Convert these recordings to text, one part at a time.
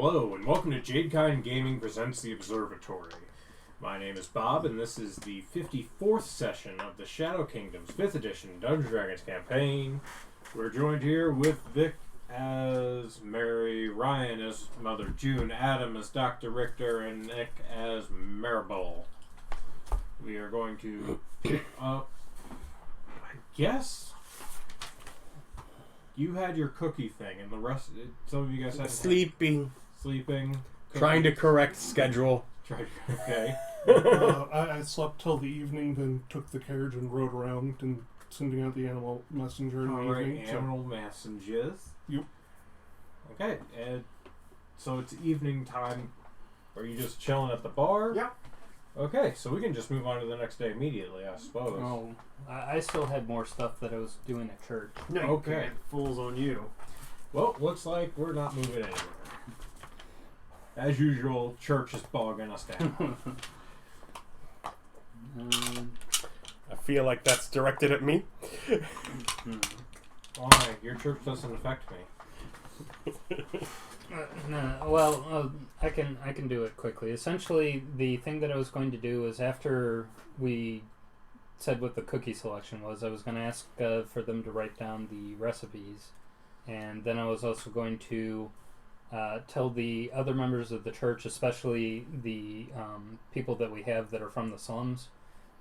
Hello, and welcome to Jadekind Gaming Presents The Observatory. My name is Bob, and this is the 54th session of the Shadow Kingdoms 5th edition Dungeons & Dragons campaign. We're joined here with Vic as Mary, Ryan as Mother June, Adam as Dr. Richter, and Nick as Maribel. We are going to pick up, I guess, you had your cookie thing, and the rest, some of you guys had sleeping, cooking. trying to correct schedule. Okay. I slept till the evening, then took the carriage and rode around and sending out the animal messenger in the evening. Animal messengers. Yep. Okay, and so it's evening time. Are you just chilling at the bar? Yeah. Okay, so we can just move on to the next day immediately, I suppose. Oh, I still had more stuff that I was doing at church. No, okay. Fools on you. Well, looks like we're not moving anywhere. As usual, church is bogging us down. I feel like that's directed at me. Why? Your church doesn't affect me. I can do it quickly. Essentially, the thing that I was going to do is after we said what the cookie selection was, I was going to ask for them to write down the recipes, and then I was also going to tell the other members of the church, especially the people that we have that are from the slums,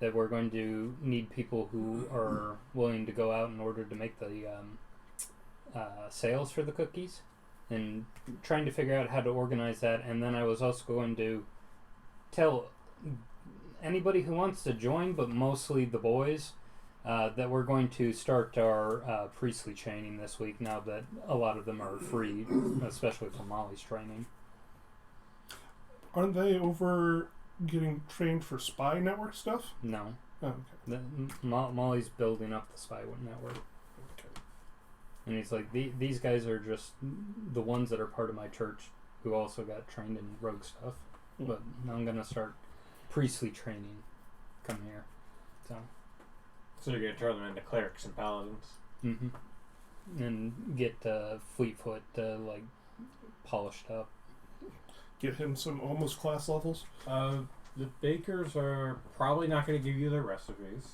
that we're going to need people who are willing to go out in order to make the sales for the cookies, and trying to figure out how to organize that. And then I was also going to tell anybody who wants to join, but mostly the boys, that we're going to start our priestly training this week now that a lot of them are free, especially from Molly's training. Aren't they over getting trained for spy network stuff? No. Oh, okay. Molly's building up the spy network. And he's like, these guys are just the ones that are part of my church who also got trained in rogue stuff. But I'm going to start priestly training. Come here. So you're going to turn them into clerics and paladins? Mm-hmm. And get Fleetfoot polished up. Get him some almost class levels? The bakers are probably not going to give you their recipes.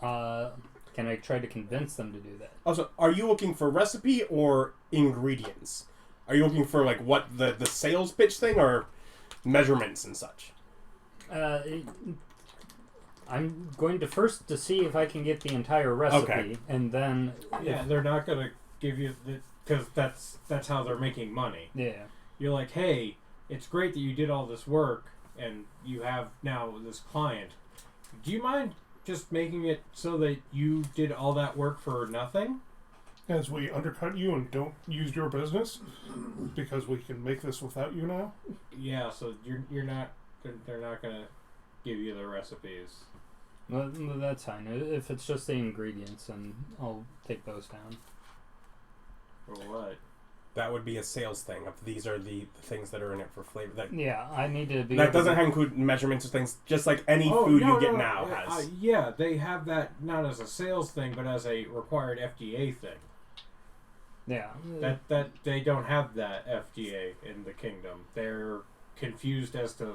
Can I try to convince them to do that? Also, are you looking for recipe or ingredients? Are you looking for what the sales pitch thing or measurements and such? I'm going to first to see if I can get the entire recipe, and then they're not going to give you because that's how they're making money. Yeah, you're like, hey, it's great that you did all this work and you have now this client. Do you mind just making it so that you did all that work for nothing? As we undercut you and don't use your business because we can make this without you now? Yeah, so you're not. They're not going to give you the recipes. Well, that's fine. If it's just the ingredients, then I'll take those down. For what? That would be a sales thing. If these are the things that are in it for flavor. Yeah, I need to be. That doesn't include measurements or things. Just like any food you get now has. Yeah, they have that not as a sales thing, but as a required FDA thing. Yeah. That they don't have that FDA in the kingdom. They're confused as to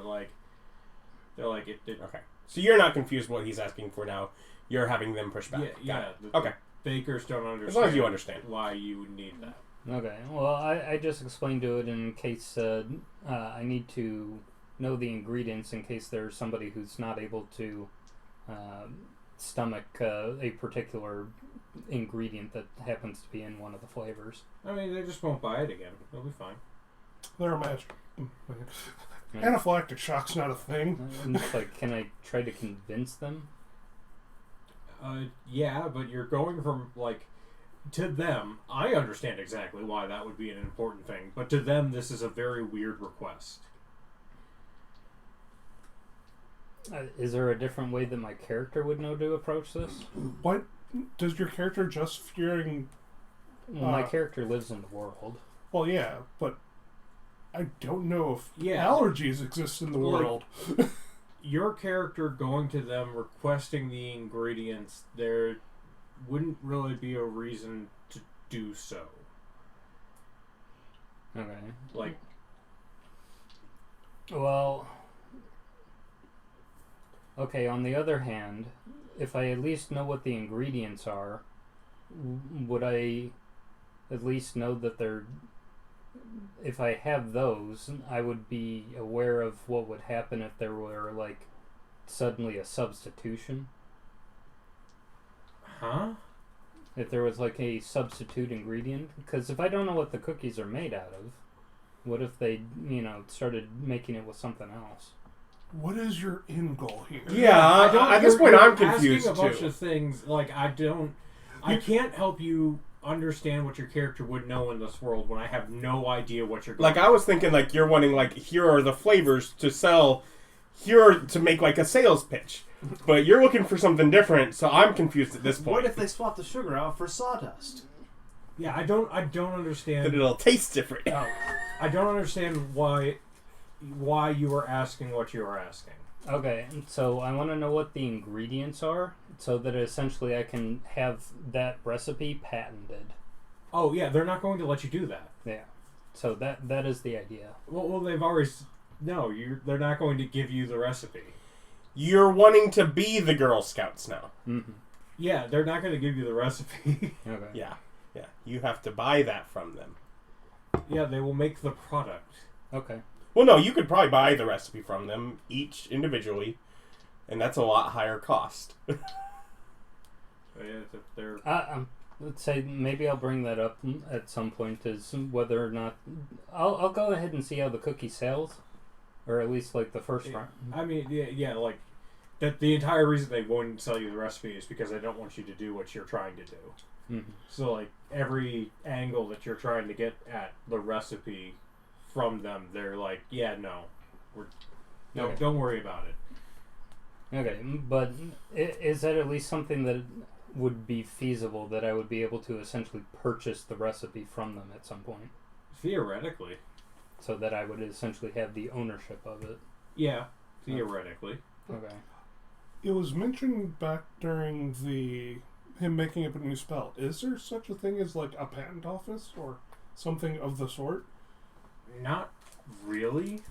they're like it. Okay. So you're not confused what he's asking for now. You're having them push back. Yeah. Okay. Bakers don't understand. As long as you understand why you would need that. Okay. Well, I just explained to it in case I need to know the ingredients in case there's somebody who's not able to stomach a particular ingredient that happens to be in one of the flavors. I mean, they just won't buy it again. They'll be fine. They're a match. Anaphylactic shock's not a thing. Can I try to convince them? Yeah, but you're going from to them. I understand exactly why that would be an important thing, but to them, this is a very weird request. Is there a different way that my character would know to approach this? What does your character just fearing? Well, my character lives in the world. Well, yeah, but I don't know if allergies exist in the world. Your character going to them requesting the ingredients, there wouldn't really be a reason to do so. Okay. Well, okay, on the other hand, if I at least know what the ingredients are, would I at least know that they're... If I have those, I would be aware of what would happen if there were, like, suddenly a substitution. Huh? If there was, like, a substitute ingredient. Because if I don't know what the cookies are made out of, what if they, started making it with something else? What is your end goal here? Yeah, at this point, I'm asking confused a bunch too. of things. Like, I can't help you understand what your character would know in this world when I have no idea what you're going Like, I was thinking, like, you're wanting, like, here are the flavors to sell, here are to make, like, a sales pitch. But you're looking for something different, so I'm confused at this point. What if they swap the sugar out for sawdust? Yeah, I don't understand. That it'll taste different. No, I don't understand why you are asking what you are asking. Okay, so I want to know what the ingredients are, so that essentially I can have that recipe patented. Oh yeah, they're not going to let you do that. Yeah. So that is the idea. Well, they've already. No, they're not going to give you the recipe. You're wanting to be the Girl Scouts now. Mm-hmm. Yeah, they're not going to give you the recipe. Okay. Yeah. You have to buy that from them. Yeah, they will make the product. Okay. Well, no, you could probably buy the recipe from them, each individually, and that's a lot higher cost. Yeah, they're... Let's say maybe I'll bring that up at some point, is whether or not... I'll go ahead and see how the cookie sells, or at least like the first round. I mean, yeah, like that. The entire reason they wouldn't sell you the recipe is because they don't want you to do what you're trying to do. Mm-hmm. So, like, every angle that you're trying to get at the recipe from them, they're like, yeah, no, Okay. don't worry about it. Okay, but is that at least something that would be feasible, that I would be able to essentially purchase the recipe from them at some point? Theoretically. So that I would essentially have the ownership of it. Yeah, theoretically. Okay. It was mentioned back during him making up a new spell. Is there such a thing as like a patent office or something of the sort? Not really.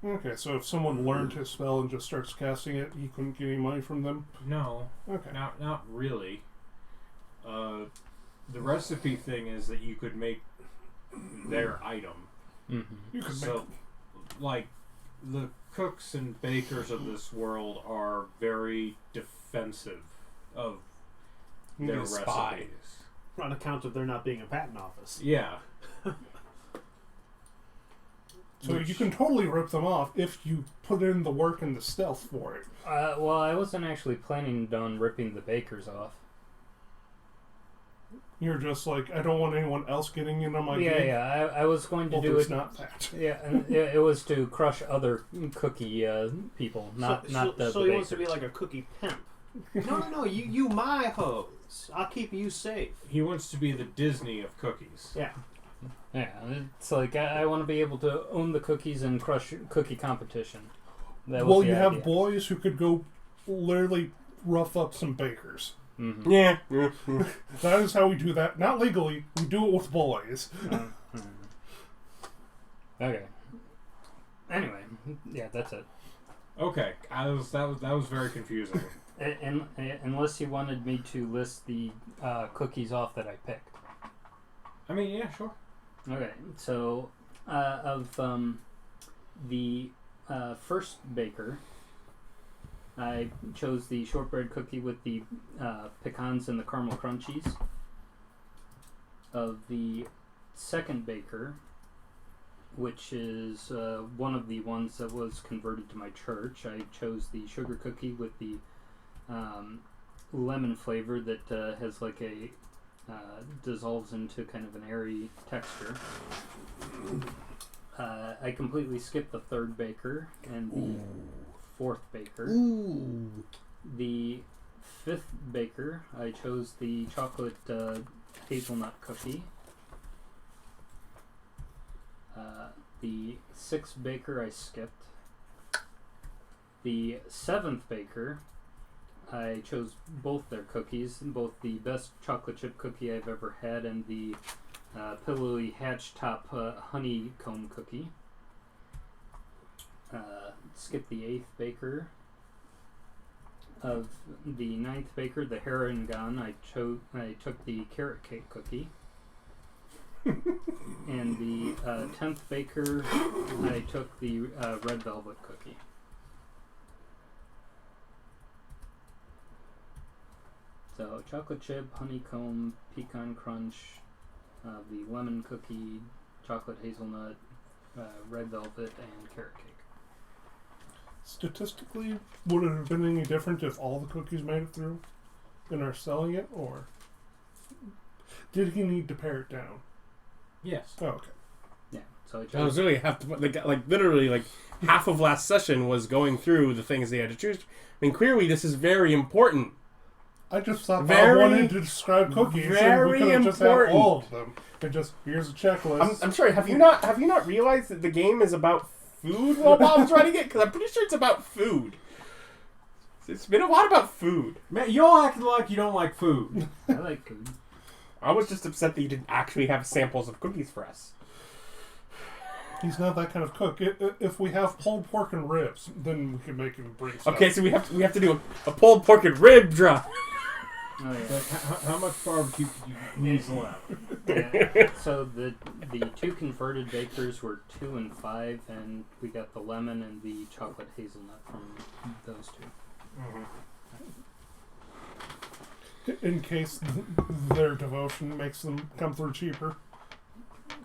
Okay, so if someone learned his spell and just starts casting it, he couldn't get any money from them? No. Okay. Not really. The recipe thing is that you could make their item. Mm-hmm. You could So, like, the cooks and bakers of this world are very defensive of You their need a spy. recipes. On account of there not being a patent office. Yeah. So you can totally rip them off if you put in the work and the stealth for it. Well, I wasn't actually planning on ripping the bakers off. You're just like, I don't want anyone else getting in on my Yeah, gig. yeah. I was going to Well, do there's it. not that. Yeah, and it was to crush other cookie people, not the So he wants to bakers. be like a cookie pimp. No, you my hose. I'll keep you safe. He wants to be the Disney of cookies. Yeah. Yeah, it's like I want to be able to own the cookies and crush cookie competition. That was Well, the you have idea. boys who could go literally rough up some bakers. Mm-hmm. Yeah. That is how we do that. Not legally. We do it with boys. Okay. Anyway, yeah, that's it. Okay, that was very confusing. And unless you wanted me to list the cookies off that I picked. I mean, yeah, sure. Okay, so of the first baker, I chose the shortbread cookie with the pecans and the caramel crunchies. Of the second baker, which is one of the ones that was converted to my church, I chose the sugar cookie with the lemon flavor that has like a dissolves into kind of an airy texture. I completely skipped the third baker and the fourth baker. Ooh. The fifth baker, I chose the chocolate hazelnut cookie. The sixth baker I skipped. The seventh baker, I chose both their cookies, both the best chocolate chip cookie I've ever had and the pillowy hatch top honeycomb cookie. skip the 8th baker. Of the 9th baker, the heron gun, I took the carrot cake cookie. And the 10th baker, I took the red velvet cookie. So chocolate chip, honeycomb, pecan crunch, the lemon cookie, chocolate hazelnut, red velvet, and carrot cake. Statistically, would it have been any different if all the cookies made it through and are selling it, or did he need to pare it down? Yes. Oh, okay. Yeah. So I was really literally half of last session was going through the things they had to choose. I mean, clearly this is very important. I just thought Very- Bob wanted to describe cookies, and we very could have just had important. all of them. And just here's a checklist. I'm sorry. Have you not realized that the game is about food while Bob's writing it? Because I'm pretty sure it's about food. It's been a lot about food. Man, you all acting like you don't like food. I like food. I was just upset that you didn't actually have samples of cookies for us. He's not that kind of cook. If we have pulled pork and ribs, then we can make him bring stuff. Okay, so we have to do a pulled pork and rib drop. Oh, yeah. Like, how much barbecue could you weasel out? Yeah. So the 2 converted bakers were 2 and 5, and we got the lemon and the chocolate hazelnut from those 2. In case their devotion makes them come through cheaper.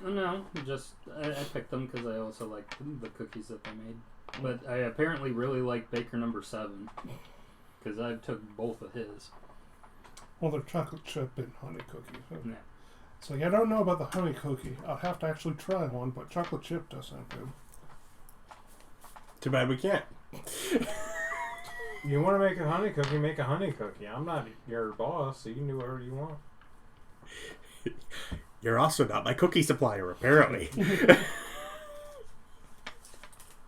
No, just I picked them because I also liked the cookies that they made. But I apparently really like baker number 7 because I took both of his. Well, they're chocolate chip and honey cookies. Yeah. It's like, I don't know about the honey cookie. I'll have to actually try one, but chocolate chip does sound good. Too bad we can't. You want to make a honey cookie, make a honey cookie. I'm not your boss, so you can do whatever you want. You're also not my cookie supplier, apparently.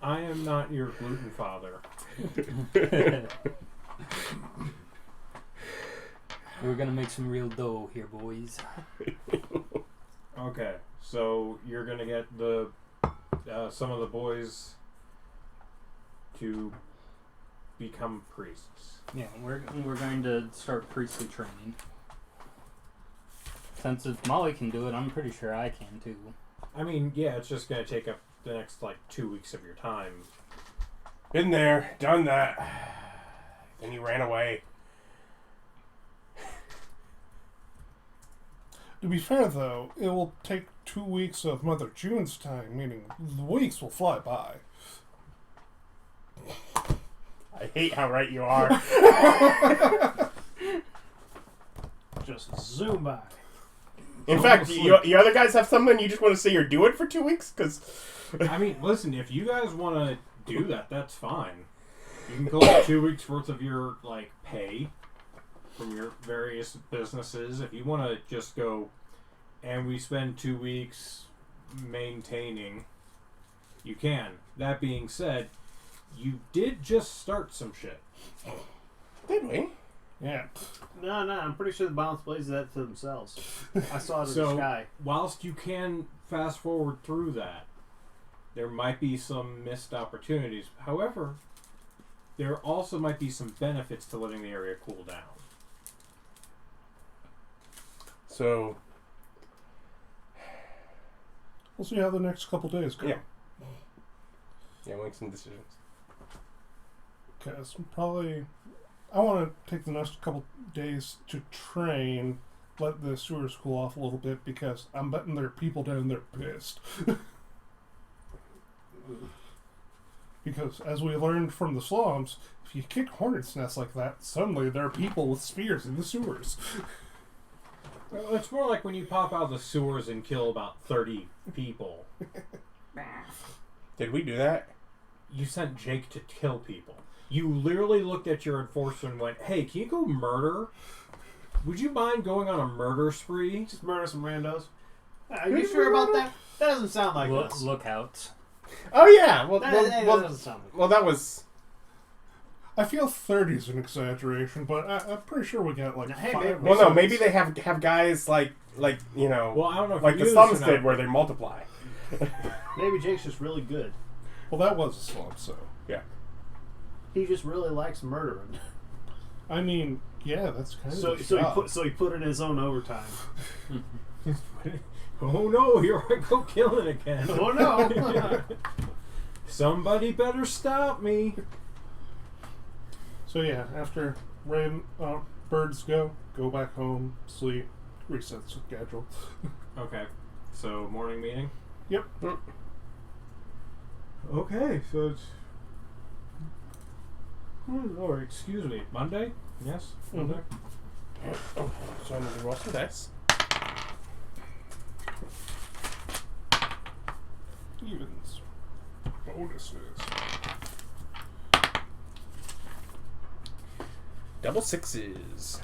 I am not your gluten father. We're gonna make some real dough here, boys. Okay, so you're gonna get the some of the boys to become priests. Yeah, we're going to start priestly training. Since if Molly can do it, I'm pretty sure I can too. I mean, yeah, it's just gonna take up the next 2 weeks of your time. Been there, done that. Then you ran away. To be fair, though, it will take 2 weeks of Mother June's time, meaning the weeks will fly by. I hate how right you are. Just zoom by. In fact, you other guys have something you just want to say you're doing for 2 weeks? Because I mean, listen, if you guys want to do that, that's fine. You can collect 2 weeks worth of your pay from your various businesses. If you want to just go and we spend 2 weeks maintaining, you can. That being said, you did just start some shit. did we? Yeah. No, I'm pretty sure the Bounce Blaze that to themselves. I saw it in So, the sky. whilst you can fast forward through that, there might be some missed opportunities. However, there also might be some benefits to letting the area cool down. So We'll see how the next couple days go. Yeah. We'll make some decisions. Because probably I want to take the next couple days to train, let the sewers cool off a little bit, because I'm betting there are people down there pissed. Because as we learned from the slums, if you kick hornets' nests like that, suddenly there are people with spears in the sewers. Well, it's more like when you pop out of the sewers and kill about 30 people. Did we do that? You sent Jake to kill people. You literally looked at your enforcer and went, "Hey, can you go murder? Would you mind going on a murder spree?" Just murder some randos. Are you sure about that? That doesn't sound like us. Lookouts. Oh yeah. Well, That doesn't sound like us. well, that was. I feel 30 is an exaggeration, but I'm pretty sure we got like Hey, 5 maybe- or Well, no, 6. maybe they have guys like Well, I don't know if like you the knew slums this or did, not. where they multiply. Maybe Jake's just really good. Well, that was a slump, so. Yeah. He just really likes murdering. I mean, yeah, that's kind So of his so job. he put in his own overtime. Oh no, here I go killing again. Oh no! Somebody better stop me. So yeah, after birds go back home, sleep, reset schedule. Okay, so morning meeting? Yep. Okay, so it's... Or excuse me, Monday? Yes, Monday. So I'm going to roll some dice. Evens. Bonuses. Double sixes.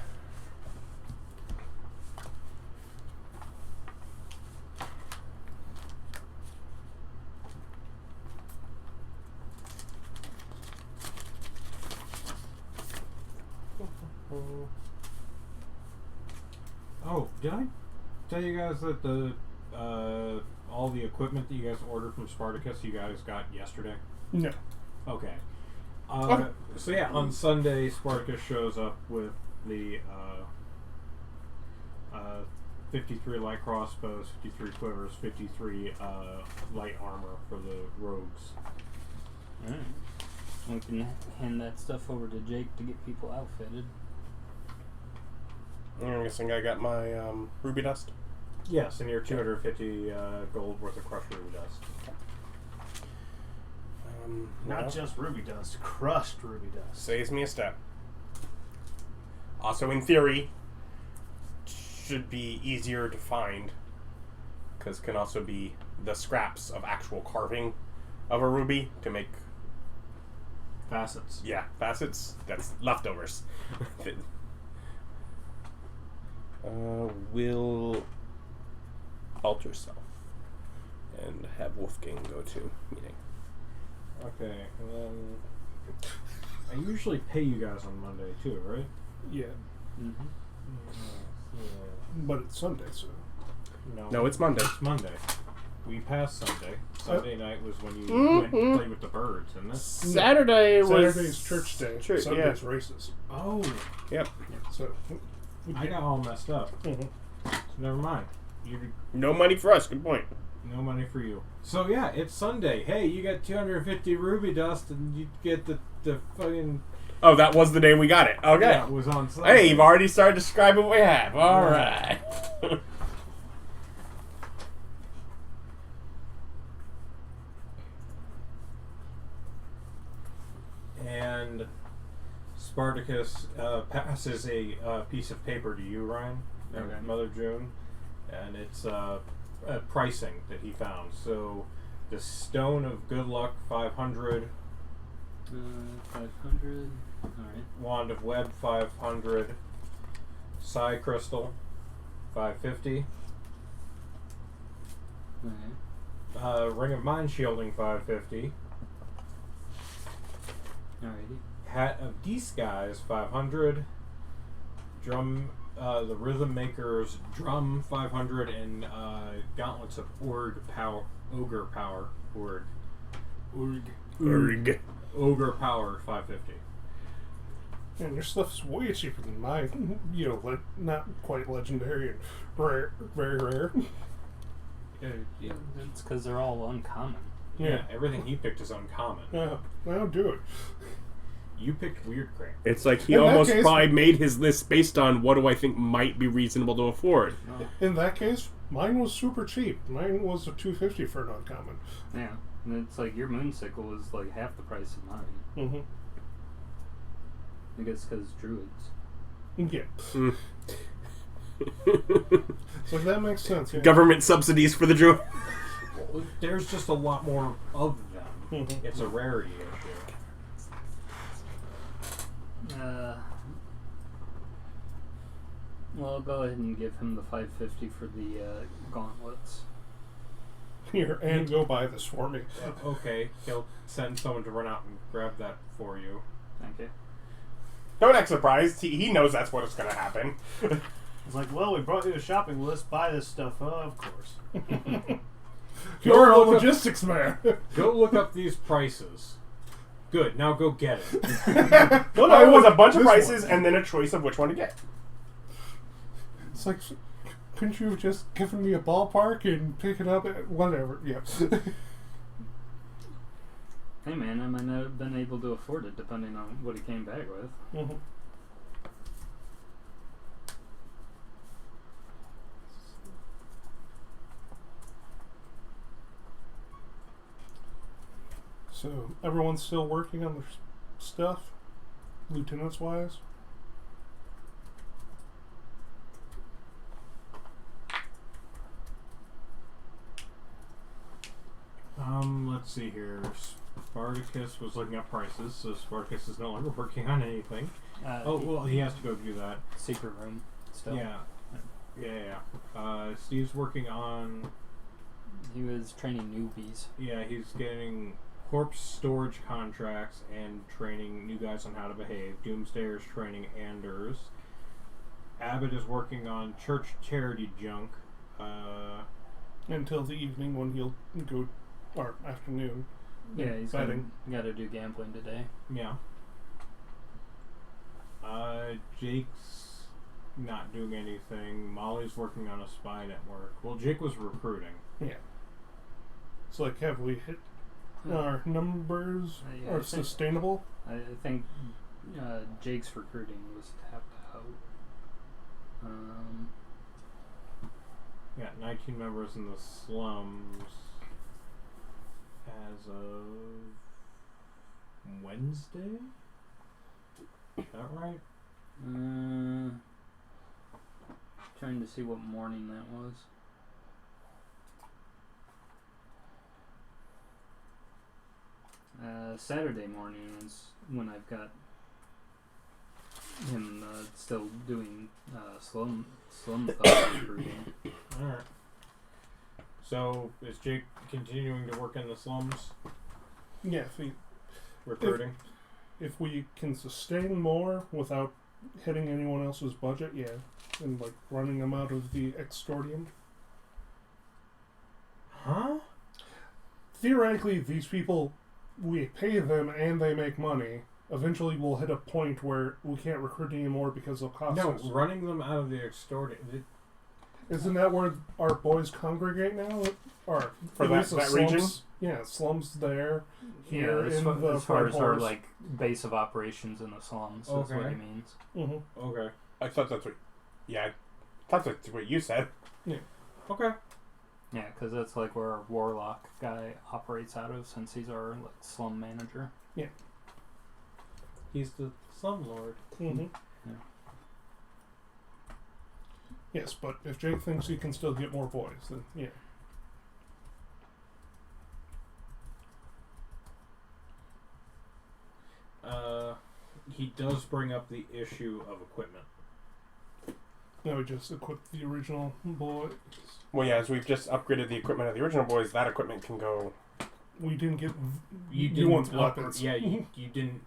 Oh, did I tell you guys that the all the equipment that you guys ordered from Spartacus you guys got yesterday? No. Okay. Okay. So yeah, on Sunday Spartacus shows up with the 53 light crossbows, 53 quivers, 53 light armor for the rogues. Alright. We can hand that stuff over to Jake to get people outfitted. I'm guessing I got my ruby dust. Yes, and your 250 gold worth of crushed ruby dust. Not no. just ruby dust, crushed ruby dust. Saves me a step. Also, in theory, should be easier to find, because can also be the scraps of actual carving of a ruby to make. Facets. Yeah, facets. That's leftovers. Will alter self and have Wolfgang go to meeting. Okay, and then I usually pay you guys on Monday too, right? Yeah. Mm-hmm. But it's Sunday, so. No, it's Monday. It's Monday. We passed Sunday. Sunday night was when you went to play with the birds, isn't it? Saturday was Saturday's church day. Church, Sunday's races. Oh, Yep. So. I got all messed up. Mhm. So never mind. You No money for us. Good point. no money for you. So yeah, it's Sunday. Hey, you got 250 ruby dust, and you get the fucking. Oh, that was the day we got it. Okay. Yeah, it was on Sunday. Hey, you've already started describing what we have. All right. And Spartacus passes a piece of paper to you, Ryan, and Okay. Mother June, and it's pricing that he found. So the Stone of Good Luck 500, 500. Alright. Wand of Web 500, Psi Crystal 550, Alright. Ring of Mind Shielding 550, Alrighty. Hat of Disguise 500, Drum, the Rhythm Maker's Drum 500, and Gauntlets of Ogre Power 550. And your stuff's way cheaper than mine. Not quite legendary and rare, very rare. Yeah. It's because they're all uncommon. Yeah, everything he picked is uncommon. Yeah, I'll do it. You picked weird crap. It's like he In that almost case- probably made his list based on what do I think might be reasonable to afford. In that case, mine was super cheap. Mine was a $250 for an uncommon. Yeah. And it's like your moonsicle was like half the price of mine. Mm-hmm. I guess because druids. Yeah. Mm. So that makes sense. Yeah. Government subsidies for the druid. There's just a lot more of them. Mhm. It's a rarity issue. Well, I'll go ahead and give him the 550 for the gauntlets. Here, and go buy this for me. Okay, he'll send someone to run out and grab that for you. Thank you. Don't act surprised. He knows that's what's going to happen. It's like, well, we brought you a shopping list. Buy this stuff. Of course. You're a look up- logistics man. Go look up these prices. Good. Now go get it. Well, no, I it was a want bunch of this prices one. and then a choice of which one to get. It's like, couldn't you have just given me a ballpark and pick it up at whatever? Yeah. Hey man, I might not have been able to afford it depending on what he came back with. Mhm. So, everyone's still working on their stuff, lieutenants wise? Let's see here. Spartacus was looking at prices, so Spartacus is no longer working on anything. Oh, well, he has to go do that. Secret room still. Yeah. Steve's working on... He was training newbies. Yeah, he's getting corpse storage contracts and training new guys on how to behave. Doomsdayer's training Anders. Abbott is working on church charity junk. Until the evening when he'll go, or afternoon. Yeah, he's betting. got to do gambling today. Yeah. Jake's not doing anything. Molly's working on a spy network. Well, Jake was recruiting. Yeah. It's like, have we hit our numbers Yeah, are I think- sustainable? I think Jake's recruiting was tapped out. Got 19 members in the slums as of Wednesday? Is that right? Trying to see what morning that was. Saturday morning is when I've got him still doing slum thug recruiting. Alright. So, is Jake continuing to work in the slums? Yeah, Recruiting? if we can sustain more without hitting anyone else's budget, yeah. And like running them out of the extordium. Huh? Theoretically, these people, we pay them and they make money. Eventually, we'll hit a point where we can't recruit anymore because of costs. No, running them out of the extorting. Isn't that where our boys congregate now? Or For at that- least the that slums? region? Yeah, slums there. Yeah, Here as in far, the as far as our Horse. like base of operations in the slums is what Okay. he means. Mm-hmm. Okay. I thought that's what. Yeah, I thought that's what you said. Okay. Yeah, because that's like where our warlock guy operates out of, since he's our like slum manager. He's the slumlord. Mm-hmm. Yeah. Yes, but if Jake thinks he can still get more boys, then yeah. He does bring up the issue of equipment. No, we just equip the original boys. Well, yeah, as we've just upgraded the equipment of the original boys, that equipment can go. We didn't get You new didn't ones up- weapons. Yeah, you didn't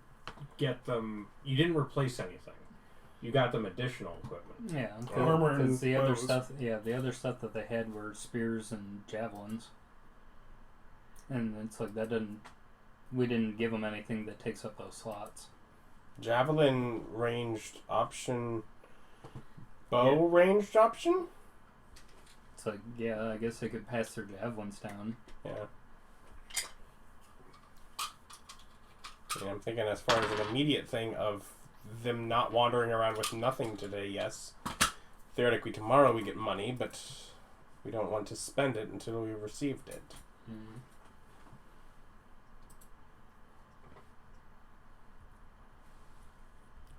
get them. You didn't replace anything. You got them additional equipment. Yeah, Armor because and the other bows. stuff. Yeah, the other stuff that they had were spears and javelins, and it's like that didn't. We didn't give them anything that takes up those slots. Javelin ranged option. Bow ranged option? It's like, yeah, I guess they could pass their javelins down. Yeah. Yeah, I'm thinking as far as an immediate thing of them not wandering around with nothing today, yes. Theoretically, tomorrow we get money, but we don't want to spend it until we received it. Mm.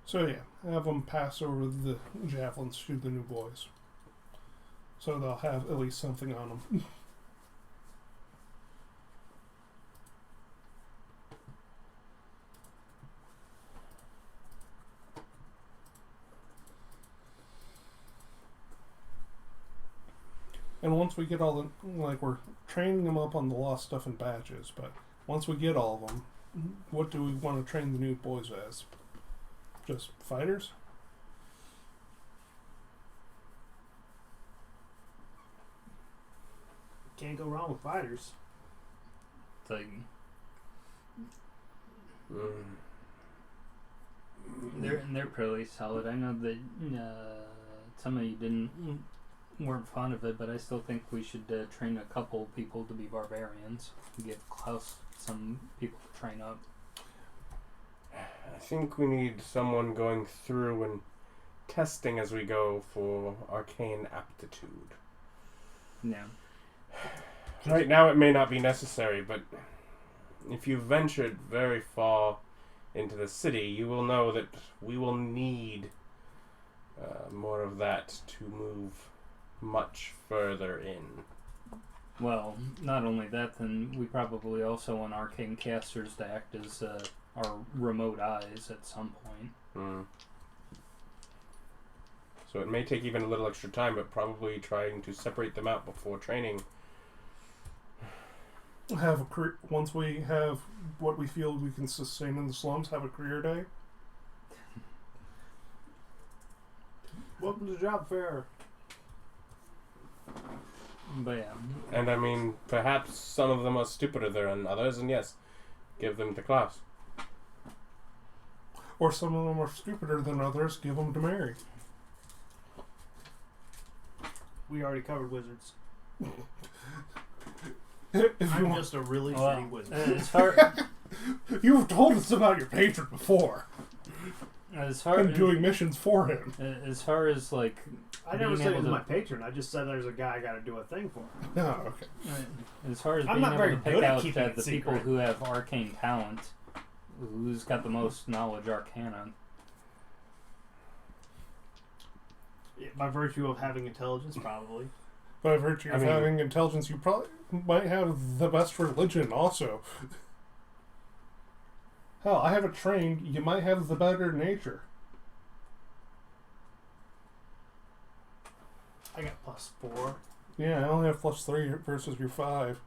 So yeah, have them pass over the javelins to the new boys. So they'll have at least something on them. And once we get all the, like, we're training them up on the lost stuff and badges, but once we get all of them, what do we want to train the new boys as? Just fighters? Can't go wrong with fighters. It's like they're pretty solid. I know that some of you weren't fond of it, but I still think we should train a couple people to be barbarians. Give Klaus some people to train up. I think we need someone going through and testing as we go for arcane aptitude. Yeah. Right now it may not be necessary, but if you ventured very far into the city, you will know that we will need more of that to move much further in. Well, not only that, then we probably also want arcane casters to act as our remote eyes at some point. So it may take even a little extra time, but probably trying to separate them out before training. Once we have what we feel we can sustain in the slums, have a career day. Welcome to the job fair. But yeah. And I mean, perhaps some of them are stupider than others, and yes, give them to class. Or some of them are stupider than others, give them to Mary. We already covered wizards. I'm just a really shitty wizard. As far You've told us about your patron before. And doing missions for him. As far as like, I never said he was my patron. I just said there's a guy I got to do a thing for. Oh, okay. As far as I'm being not able very to pick good at out keeping it the secret. people who have arcane talent, who's got the most knowledge arcana. By virtue of having intelligence, probably. By virtue of having intelligence, you probably might have the best religion also. Hell, I haven't trained. You might have the better nature. I got +4. Yeah, I only have +3 versus your 5.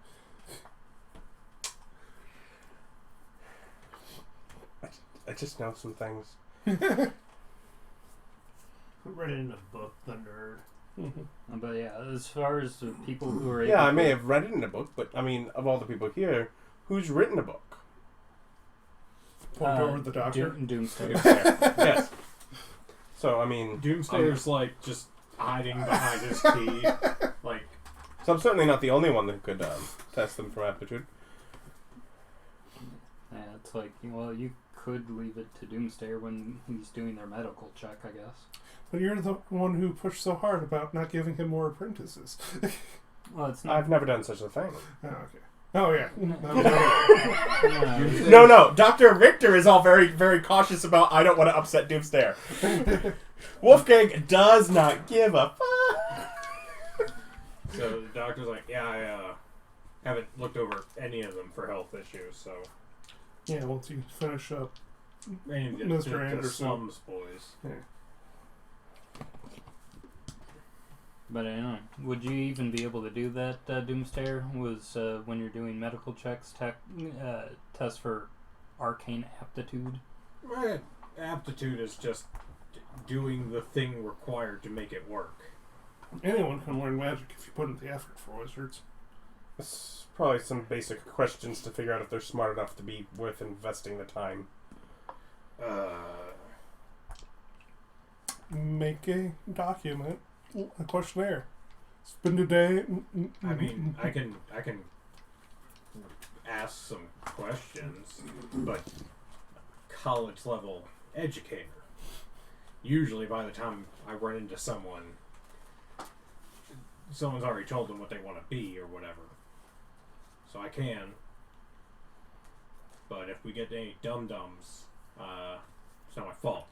I just know some things. I read it in a book, the nerd. But yeah, as far as the people who are able Yeah, I may have read it in a book, but I mean, of all the people here, who's written a book? Point over the doctor. Doomsday. Yes. So, I mean... Doomsdayer's like just hiding behind his key. Like, So I'm certainly not the only one that could test them for aptitude. Yeah, it's like, well, you could leave it to Doomsdayer when he's doing their medical check, I guess. But you're the one who pushed so hard about not giving him more apprentices. Well, it's not. I've never done such a thing. Oh, okay. Oh, yeah. No. Dr. Richter is all very, very cautious about, I don't want to upset Doomsdayer. Wolfgang does not give a fuck. so the doctor's like, yeah, I haven't looked over any of them for health issues, so... Yeah, once you finish up Mr. Mr. Anderson. Slums boys. Yeah. But I don't know. Would you even be able to do that, Doomsdayer? Was when you're doing medical checks, test for arcane aptitude? Right. Aptitude is just doing the thing required to make it work. Anyone can learn magic if you put in the effort for wizards. It's probably some basic questions to figure out if they're smart enough to be worth investing the time. Make a document, a questionnaire. Spend a day. I mean, I can ask some questions, but college level educator. Usually by the time I run into someone's already told them what they want to be or whatever. So I can. But if we get any dum-dums, it's not my fault.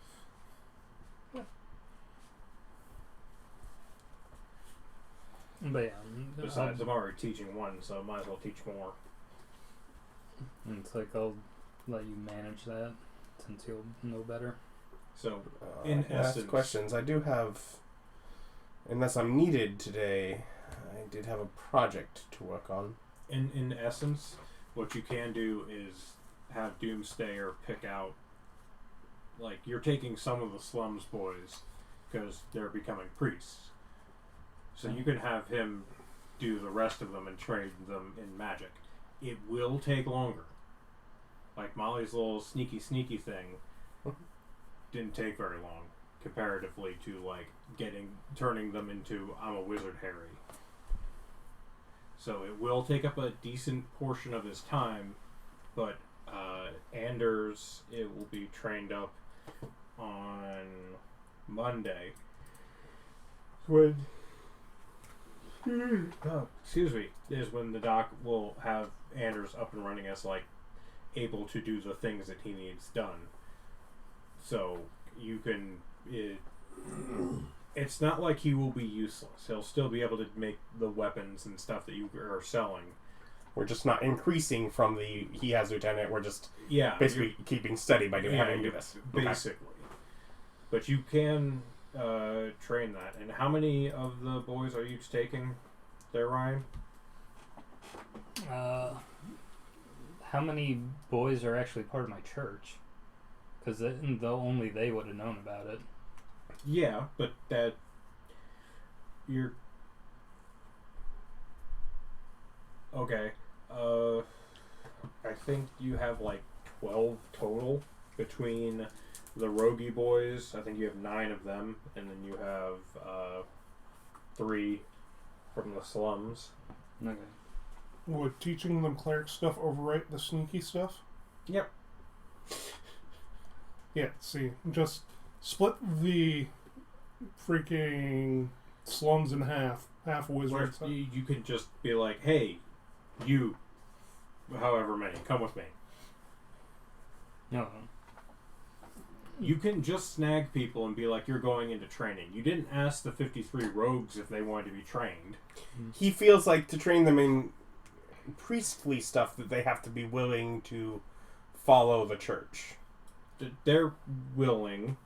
But yeah. Besides, I'm already teaching one, so I might as well teach more. It's like I'll let you manage that since you'll know better. So, I in can ask essence... questions. I do have, unless I'm needed today, I did have a project to work on. In essence, what you can do is have Doomsdayer pick out, like, you're taking some of the slums boys because they're becoming priests. So you can have him do the rest of them and train them in magic. It will take longer. Like Molly's little sneaky thing didn't take very long comparatively to like turning them into I'm a wizard Harry. So it will take up a decent portion of his time, but Anders, it will be trained up on Monday. Excuse me, is when the doc will have Anders up and running as like able to do the things that he needs done. So you can it's not like he will be useless. He'll still be able to make the weapons and stuff that you are selling. We're just not increasing from the he has lieutenant. We're just basically keeping steady by having him do this. Basically. Okay. But you can train that. And how many of the boys are you taking there, Ryan? How many boys are actually part of my church? Because only they would have known about it. Yeah, but that you're okay. I think you have like 12 total between the roguey boys. I think you have 9 of them, and then you have 3 from the slums. Okay. Would teaching them cleric stuff overwrite the sneaky stuff? Yep. Yeah, see, just split the freaking slums in half wizards. You could just be like, hey, you, however many, come with me. No. You can just snag people and be like, you're going into training. You didn't ask the 53 rogues if they wanted to be trained. He feels like to train them in priestly stuff that they have to be willing to follow the church. They're willing.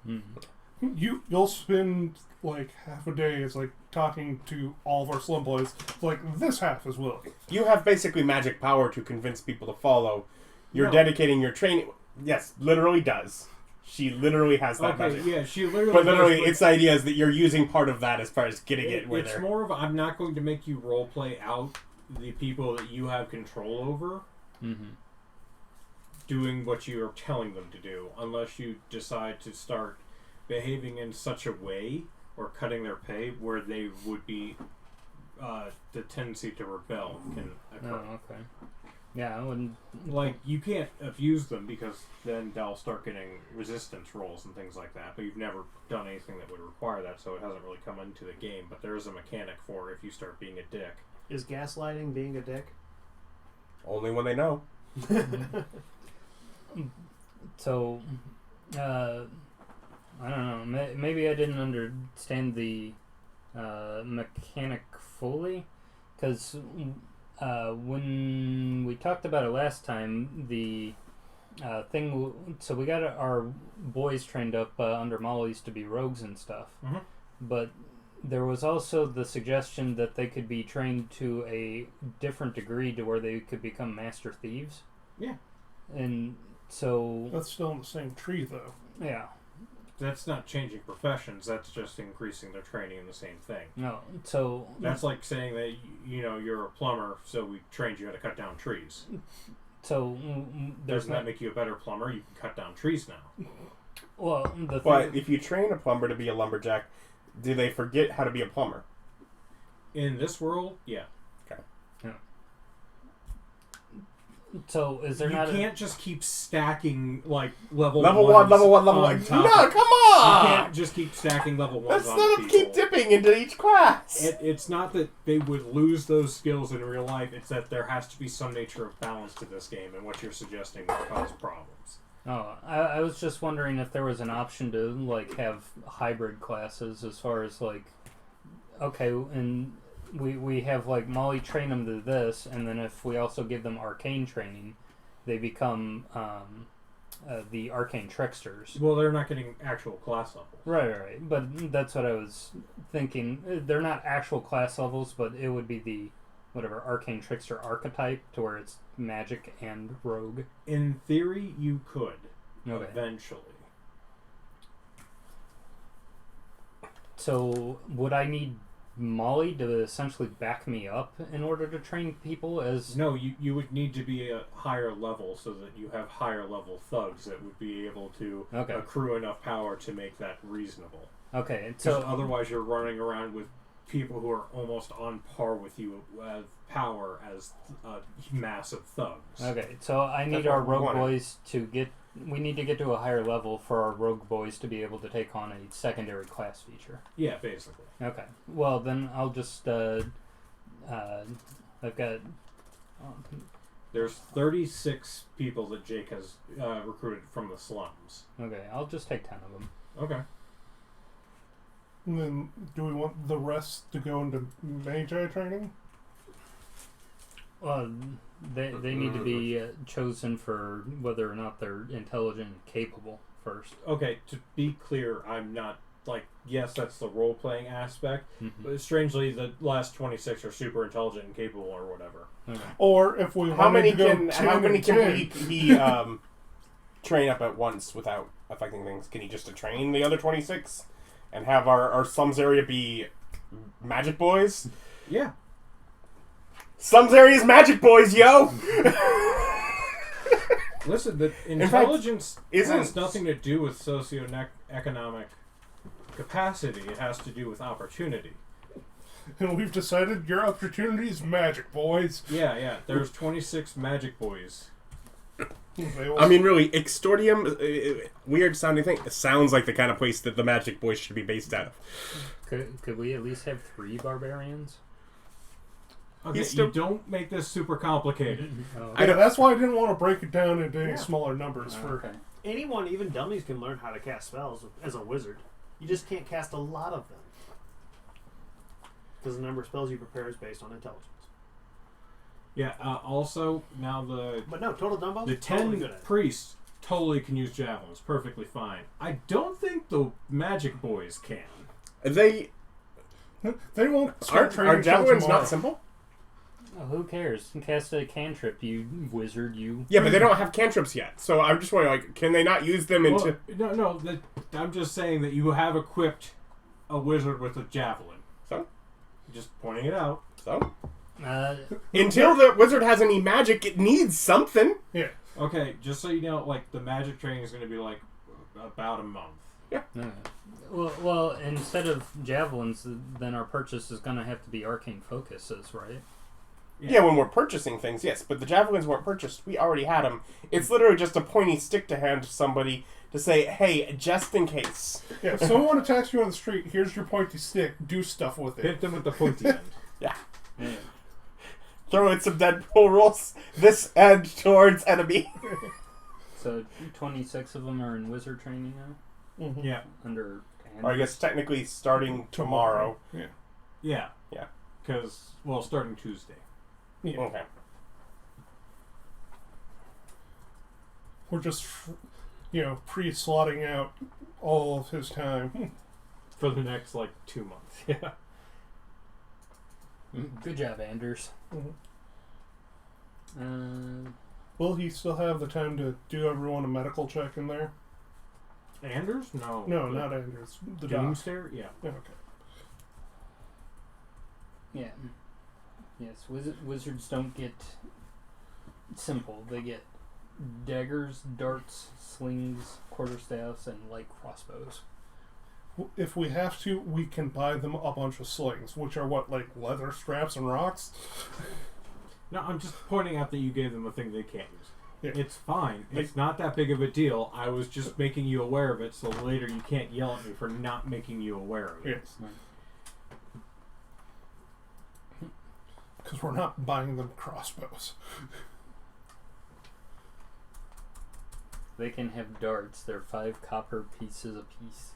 Mm-hmm. You'll spend like half a day as like talking to all of our slum boys. Like this half is willing. You have basically magic power to convince people to follow. You're dedicating your training. Yes, literally does. She literally has that magic. Yeah, she literally. But literally, its the idea is that you're using part of that as far as getting it where it's more of I'm not going to make you role play out the people that you have control over. Mm-hmm. Doing what you are telling them to do, unless you decide to start behaving in such a way or cutting their pay where they would be the tendency to rebel can occur. Oh, okay. Yeah, I wouldn't. Like, you can't abuse them because then they'll start getting resistance rolls and things like that, but you've never done anything that would require that, so it hasn't really come into the game, but there is a mechanic for if you start being a dick. Is gaslighting being a dick? Only when they know. So, I don't know. Maybe I didn't understand the mechanic fully, because when we talked about it last time, the thing. So we got our boys trained up under Molly's to be rogues and stuff, but there was also the suggestion that they could be trained to a different degree to where they could become master thieves. Yeah, and so that's still in the same tree, though. Yeah. That's not changing professions. That's just increasing their training in the same thing. No, so that's like saying that you're a plumber, so we trained you how to cut down trees. So doesn't that make you a better plumber? You can cut down trees now. Well, but if you train a plumber to be a lumberjack, do they forget how to be a plumber? In this world, yeah. Okay. Yeah. So is there you not? You can't just keep stacking like level one. No, come on! You can't just keep stacking level ones. Let's let them keep dipping into each class. It's not that they would lose those skills in real life. It's that there has to be some nature of balance to this game, and what you're suggesting would cause problems. Oh, I was just wondering if there was an option to like have hybrid classes as far as like, okay, and we have like Molly train them to this, and then if we also give them arcane training, they become the arcane tricksters. Well, they're not getting actual class levels. Right. But that's what I was thinking. They're not actual class levels, but it would be the whatever arcane trickster archetype to where it's magic and rogue. In theory, you could eventually. So would I need Molly to essentially back me up in order to train people as... No, you would need to be a higher level so that you have higher level thugs that would be able to accrue enough power to make that reasonable. Okay, So so... otherwise you're running around with people who are almost on par with you with power as massive thugs. Okay, so I need our rogue boys to get... We need to get to a higher level for our rogue boys to be able to take on a secondary class feature. Yeah, basically. Okay. Well, then I'll just... I've got... There's 36 people that Jake has recruited from the slums. Okay, I'll just take 10 of them. Okay. And then, do we want the rest to go into Magi training? Well, they need to be chosen for whether or not they're intelligent and capable first. Okay, to be clear, I'm not, like, yes, that's the role-playing aspect, Mm-hmm. but strangely, the last 26 are super intelligent and capable or whatever. Okay. Or if we How many can he train up at once without affecting things? Can he just train the other 26 and have our slums area be magic boys? Yeah. Slums area is magic boys, yo! Listen, the intelligence has nothing to do with socioeconomic capacity. It has to do with opportunity. And we've decided your opportunity is magic, boys. Yeah. There's 26 magic boys. I mean, really, Extordium, weird sounding thing, it sounds like the kind of place that the magic boys should be based out of. Could we at least have 3 barbarians? Okay, you don't make this super complicated. Yeah, that's why I didn't want to break it down into any smaller numbers. Anyone, even dummies, can learn how to cast spells as a wizard. You just can't cast a lot of them. Because the number of spells you prepare is based on intelligence. Yeah, also, now But no, total Dumbo? the 10 priests totally can use javelins, perfectly fine. I don't think the magic boys can. They won't start training. Are javelins not simple? Oh, who cares? Cast a cantrip, you wizard, you... Yeah, but they don't have cantrips yet. So I'm just wondering, like, can they not use them into... No, I'm just saying that you have equipped a wizard with a javelin. So? Just pointing it out. So? Until the wizard has any magic, it needs something. Yeah. Okay, just so you know, like, the magic training is going to be, like, about a month. Yeah. Well, instead of javelins, then our purchase is going to have to be arcane focuses, right? Yeah, when we're purchasing things, yes. But the javelins weren't purchased. We already had them. It's literally just a pointy stick to hand to somebody to say, hey, just in case. Yeah, if someone attacks you on the street, here's your pointy stick. Do stuff with it. Hit them with the pointy end. Yeah. Throw in some Deadpool rules. This end towards enemy. So 26 of them are in wizard training now? Mm-hmm. Yeah. Under... Or I guess technically starting tomorrow. Yeah. Yeah. Because, well, starting Tuesday. Yeah. Okay. We're just, pre-slotting out all of his time. For the next, 2 months. Yeah. Good job, Anders. Mm-hmm. Will he still have the time to do everyone a medical check in there? Anders? No. No, not Anders. The Doomster? Yeah. Okay. Yeah. Yes, wizards don't get simple. They get daggers, darts, slings, quarterstaffs, and light crossbows. If we have to, we can buy them a bunch of slings, which are leather straps and rocks? No, I'm just pointing out that you gave them a thing they can't use. Yeah. It's fine. It's not that big of a deal. I was just making you aware of it, so later you can't yell at me for not making you aware of it. Yes. Because we're not buying them crossbows. They can have darts. They're 5 copper pieces apiece.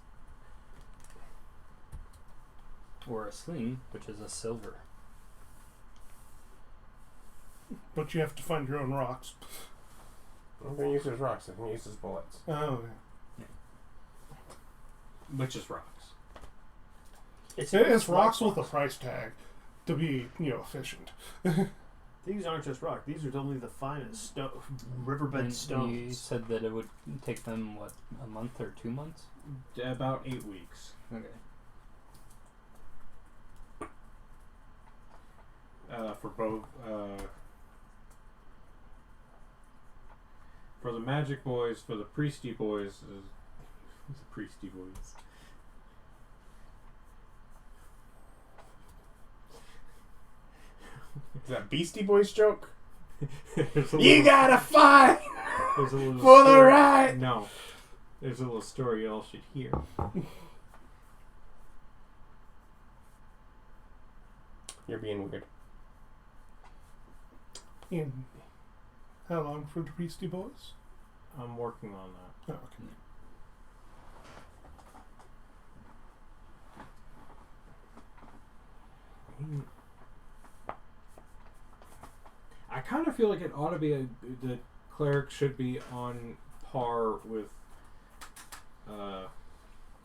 Or a sling, which is a silver. But you have to find your own rocks. I'm going to use his rocks. I'm going to use his bullets. Oh, yeah. Which is rocks. It's rocks with a price tag to be, efficient. These aren't just rock. These are totally the finest riverbed stones. You said that it would take them, a month or 2 months? About 8 weeks. Okay. for both. For the Magic Boys, for the Priesty Boys, the Priesty Boys. Is that Beastie Boys joke? You gotta fight there's a little for the story. right. No, there's a little story y'all should hear. You're being weird. And how long for the Beastie Boys? I'm working on that. Oh, okay. I kind of feel like it ought to be the cleric should be on par with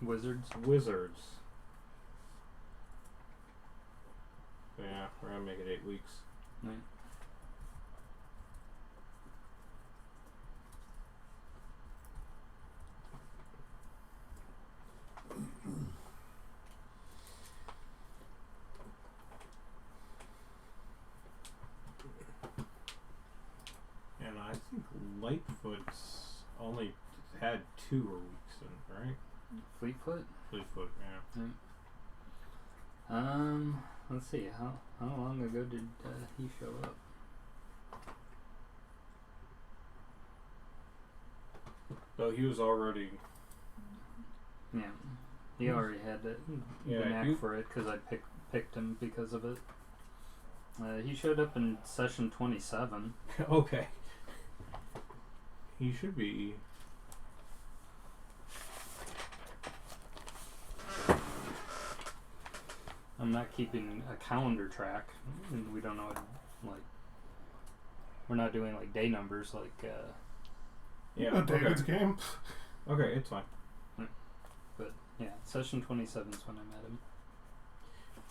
Wizards. wizards. Yeah, we're gonna make it 8 weeks. Right. And I think Lightfoot's only had 2 weeks in, right? Fleetfoot. Fleetfoot, yeah. Let's see. How long ago did he show up? Though he was already. Yeah, he already had the knack you- for it because I picked him because of it. He showed up in session 27. Okay. He should be. I'm not keeping a calendar track, and we don't know like we're not doing like day numbers like. Yeah. A David's Okay. game. Okay, it's fine. But yeah, session 27 is when I met him.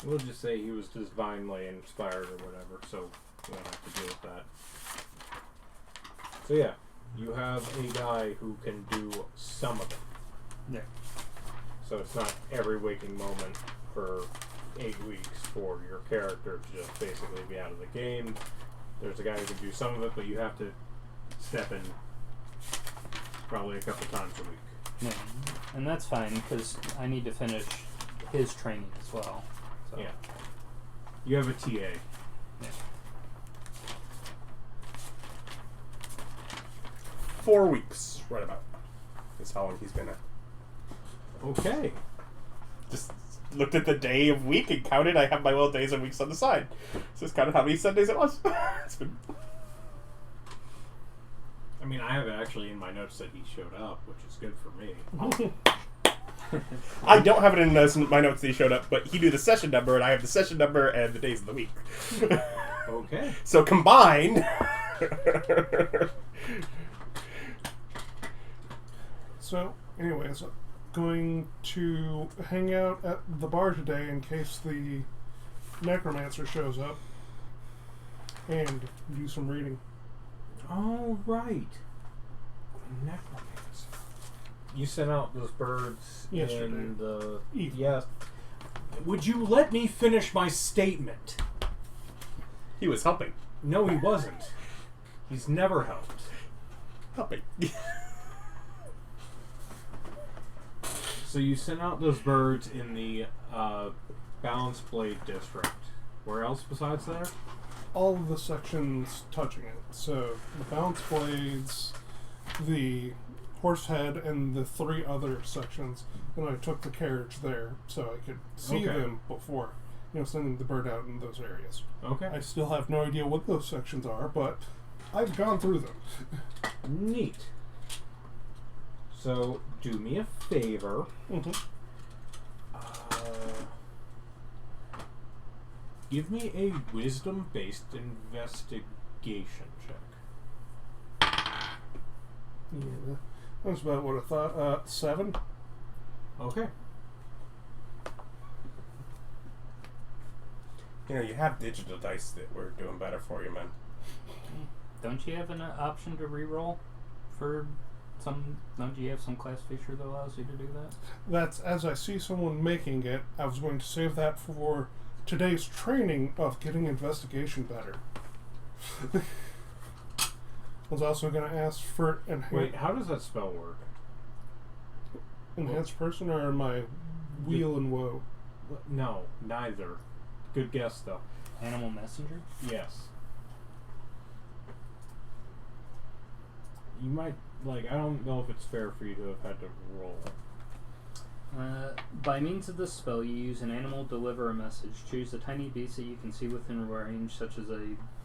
We'll just say he was divinely inspired or whatever, so we don't have to deal with that. So yeah, you have a guy who can do some of it. Yeah. So it's not every waking moment for 8 weeks for your character to just basically be out of the game. There's a guy who can do some of it, but you have to step in probably a couple times a week. Yeah, and that's fine because I need to finish his training as well. So. Yeah. You have a TA. Yeah. 4 weeks, right about. That's how long he's been at. Okay. Just looked at the day of week and counted. I have my little days and weeks on the side. So it's counted how many Sundays it was. It's been... I mean, I have it actually in my notes that he showed up, which is good for me. I don't have it in my notes that he showed up, but he knew the session number, and I have the session number and the days of the week. Okay. So combined... So, anyways, going to hang out at the bar today in case the necromancer shows up and do some reading. All right. Necromancer. You sent out those birds Yesterday. in the... Evening. Yes. Would you let me finish my statement? He was helping. No, he wasn't. He's never helped. Helping. So you sent out those birds in the Balance Blade district. Where else besides there? All of the sections touching it. So, the balance blades, the horse head, and the 3 other sections. And I took the carriage there so I could see Okay. them before, sending the bird out in those areas. Okay. I still have no idea what those sections are, but I've gone through them. Neat. So, do me a favor. Mm-hmm. Give me a wisdom-based investigation check. Yeah, that's about what I thought. 7. Okay. You have digital dice that were doing better for you, man. Don't you have an option to reroll for some? Don't you have some class feature that allows you to do that? That's as I see someone making it. I was going to save that for today's training of getting investigation better. I was also going to ask for Wait, how does that spell work? enhanced person, or am I wheel and woe? No, neither. Good guess, though. Animal messenger? Yes. You might, I don't know if it's fair for you to have had to roll. By means of this spell, you use an animal deliver a message. Choose a tiny beast that you can see within range, such as a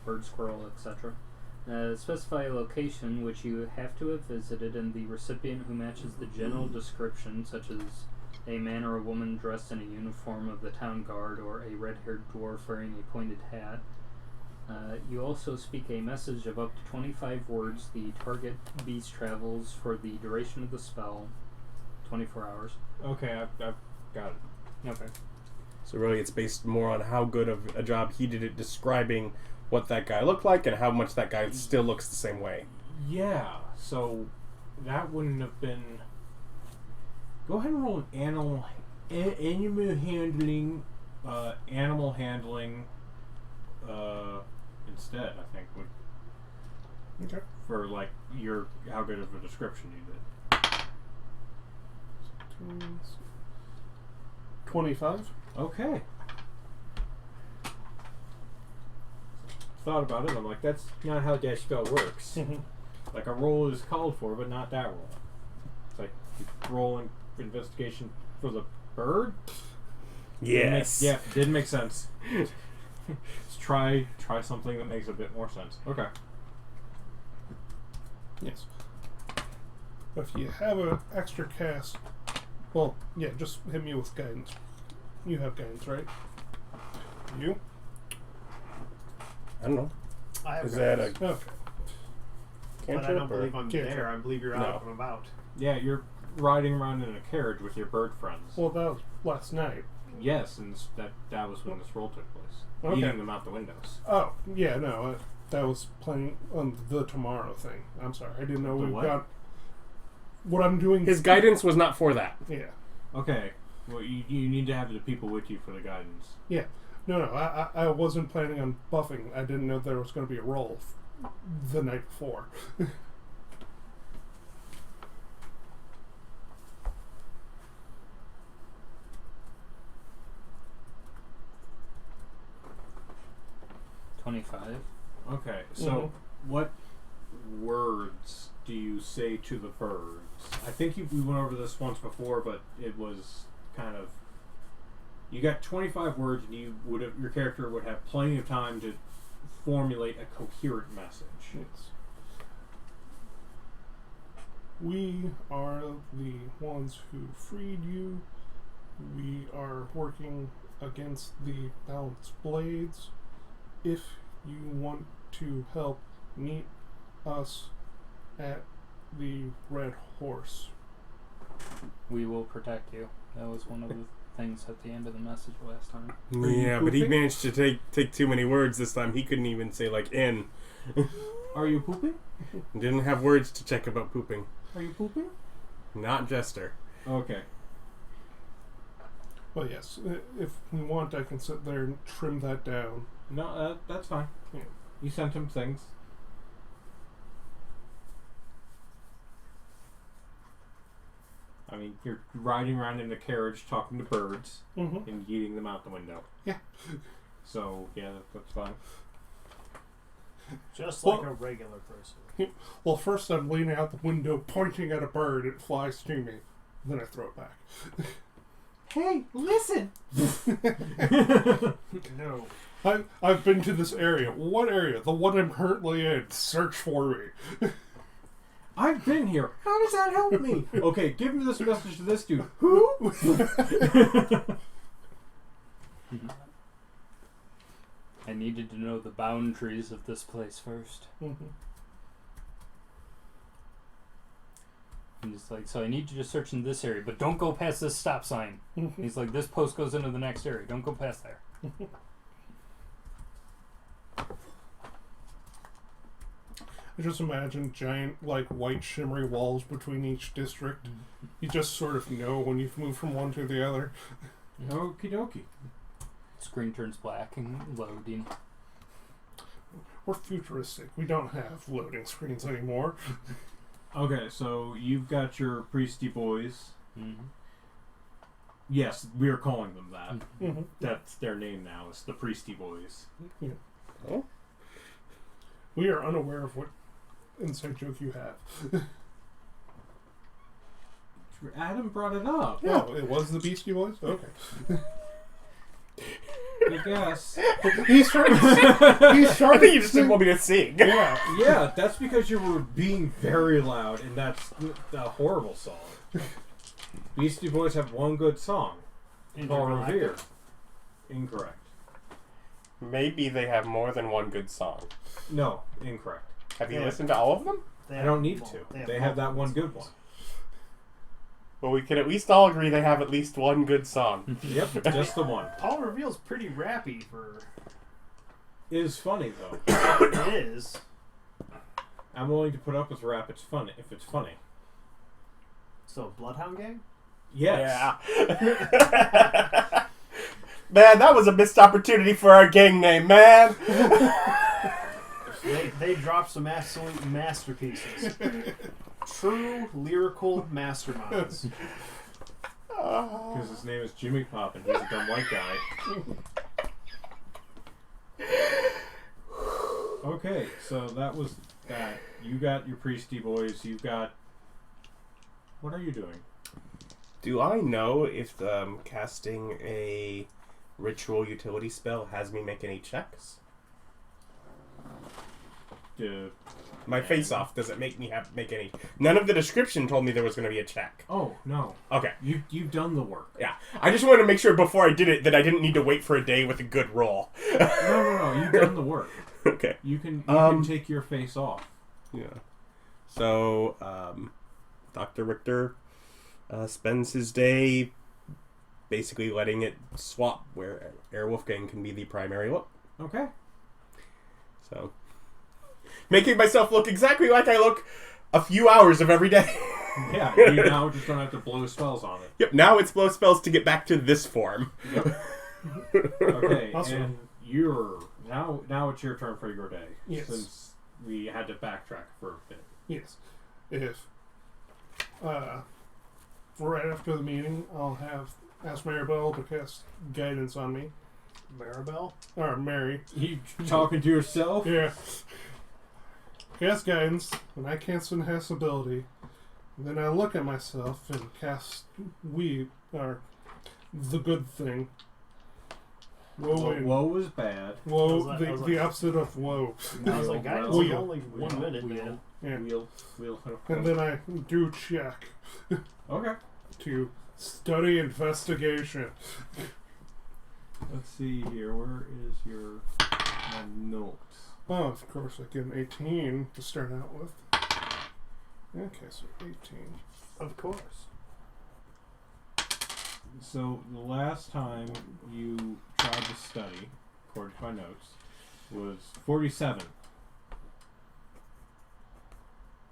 bird, squirrel, etc. Specify a location which you have to have visited, and the recipient who matches the general description, such as a man or a woman dressed in a uniform of the town guard, or a red-haired dwarf wearing a pointed hat. You also speak a message of up to 25 words. The target beast travels for the duration of the spell, 24 hours. Okay, I've got it. Okay. So really, it's based more on how good of a job he did at describing what that guy looked like and how much that guy still looks the same way. Yeah, so that wouldn't have been... Go ahead and roll an animal handling instead, I think, would... Okay. For, how good of a description you did. 25. Okay. Thought about it, I'm like, that's not how that spell works. A roll is called for, but not that roll. It's like, you roll an investigation for the bird? Yes. Didn't make sense. Let's try something that makes a bit more sense. Okay. Yes. If you have an extra cast, well, yeah, just hit me with guidance. You have guidance, right? You? I don't know. I have Is that a Okay. but I cantrip? don't believe I'm Cantrip. there. I believe you're out and about. Yeah, you're riding around in a carriage with your bird friends. Well, that was last night. Yes, and that was when this roll took place. Okay. Eating them out the windows. Oh, yeah, no, that was playing on the tomorrow thing. I'm sorry, I didn't know The we what? got what I'm doing. His guidance was not for that. Yeah, Okay. Well, you need to have the people with you for the guidance. yeah. No, I wasn't planning on buffing. I didn't know there was going to be a roll the night before. $25. Okay, so what words do you say to the birds? I think we went over this once before, but it was kind of... You got 25 words, and your character would have plenty of time to formulate a coherent message. Yes. We are the ones who freed you. We are working against the balanced blades. If you want to help, meet us at the Red Horse. We will protect you. That was one of the things at the end of the message last time. Yeah, but he pooping? managed to take too many words this time. He couldn't even say in. Are you pooping? Didn't have words to check about pooping. Are you pooping? Not Jester. Okay. Well, yes, if we want, I can sit there and trim that down. No, that's fine. Yeah. You sent him things. I mean, you're riding around in a carriage talking to birds Mm-hmm. and eating them out the window. Yeah. So, yeah, that's fine. Just Well- like a regular person. Well, first I'm leaning out the window, pointing at a bird. It flies to me. Then I throw it back. Hey, listen! No. I've been to this area. What area? The one I'm currently in. Search for me. I've been here. How does that help me? Okay, give me this message to this dude. Who? I needed to know the boundaries of this place first. Mm-hmm. And he's like, so I need you to search in this area, but don't go past this stop sign. He's like, this post goes into the next area. Don't go past there. I just imagine giant, white shimmery walls between each district. You just sort of know when you've moved from one to the other. Okie dokie. Screen turns black and loading. We're futuristic. We don't have loading screens anymore. Okay, so you've got your Priesty Boys. Mm-hmm. Yes, we are calling them that. Mm-hmm. That's their name now. It's the Priesty Boys. Yeah. Oh. We are unaware of what inside joke you have. Adam brought it up. Oh, it was the Beastie Boys? Okay. I guess. He's trying I think you just didn't want me to sing. Yeah. Yeah, that's because you were being very loud, and that's a horrible song. Beastie Boys have one good song. Paul Revere. Incorrect. Maybe they have more than one good song. No, incorrect. Have you Yeah. listened to all of them? I don't need to. They have that one good one. Well, we can at least all agree they have at least one good song. Yep, just the one. Paul Reveal's pretty rappy for. It is funny though. It is. I'm willing to put up with rap. It's funny if it's funny. So, Bloodhound Gang? Yes. Yeah. Man, that was a missed opportunity for our gang name, man. They dropped some absolute masterpieces. True lyrical masterminds. Because his name is Jimmy Pop and he's a dumb white guy. Okay, so that was that. You got your Priesty Boys. You've got. What are you doing? Do I know if casting a ritual utility spell has me make any checks? My face off, does it make me make any? None of the description told me there was going to be a check. Oh no. Okay. You've done the work. Yeah. I just wanted to make sure before I did it that I didn't need to wait for a day with a good roll. No. You've done the work. Okay. You can take your face off. Yeah. So, Dr. Richter spends his day basically letting it swap where Herr Wolfgang can be the primary look. Okay. So, making myself look exactly like I look a few hours of every day. Yeah, you now just don't have to blow spells on it. Yep, now it's blow spells to get back to this form. Yep. Okay, Awesome. and you're now it's your turn for your day. Yes. Since we had to backtrack for a bit. Yes. If right after the meeting, I'll ask Maribel to cast guidance on me. Maribel? Or Mary. You talking to yourself? Yeah. Cast guidance, and I cast enhance ability. Then I look at myself and cast or the good thing. Woe was bad. Woe, I was the like- opposite of woe. I was like, guidance is Wheel. only 1 minute, man. Yeah. Wheel. And then I do check Okay. to study investigation. Let's see here. Where is your notes? Oh, of course, I get an 18 to start out with. Okay, so 18. Of course. So the last time you tried to study, according to my notes, was 47.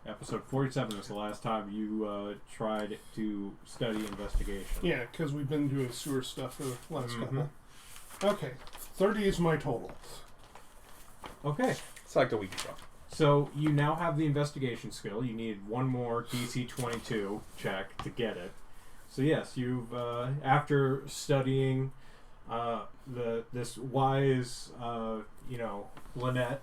Episode 47 was the last time you tried to study investigation. Yeah, because we've been doing sewer stuff for the last Mhm. couple. Okay, 30 is my total. Okay. It's like a week ago. So you now have the investigation skill. You need one more DC 22 check to get it. So yes, you've after studying this wise Lynette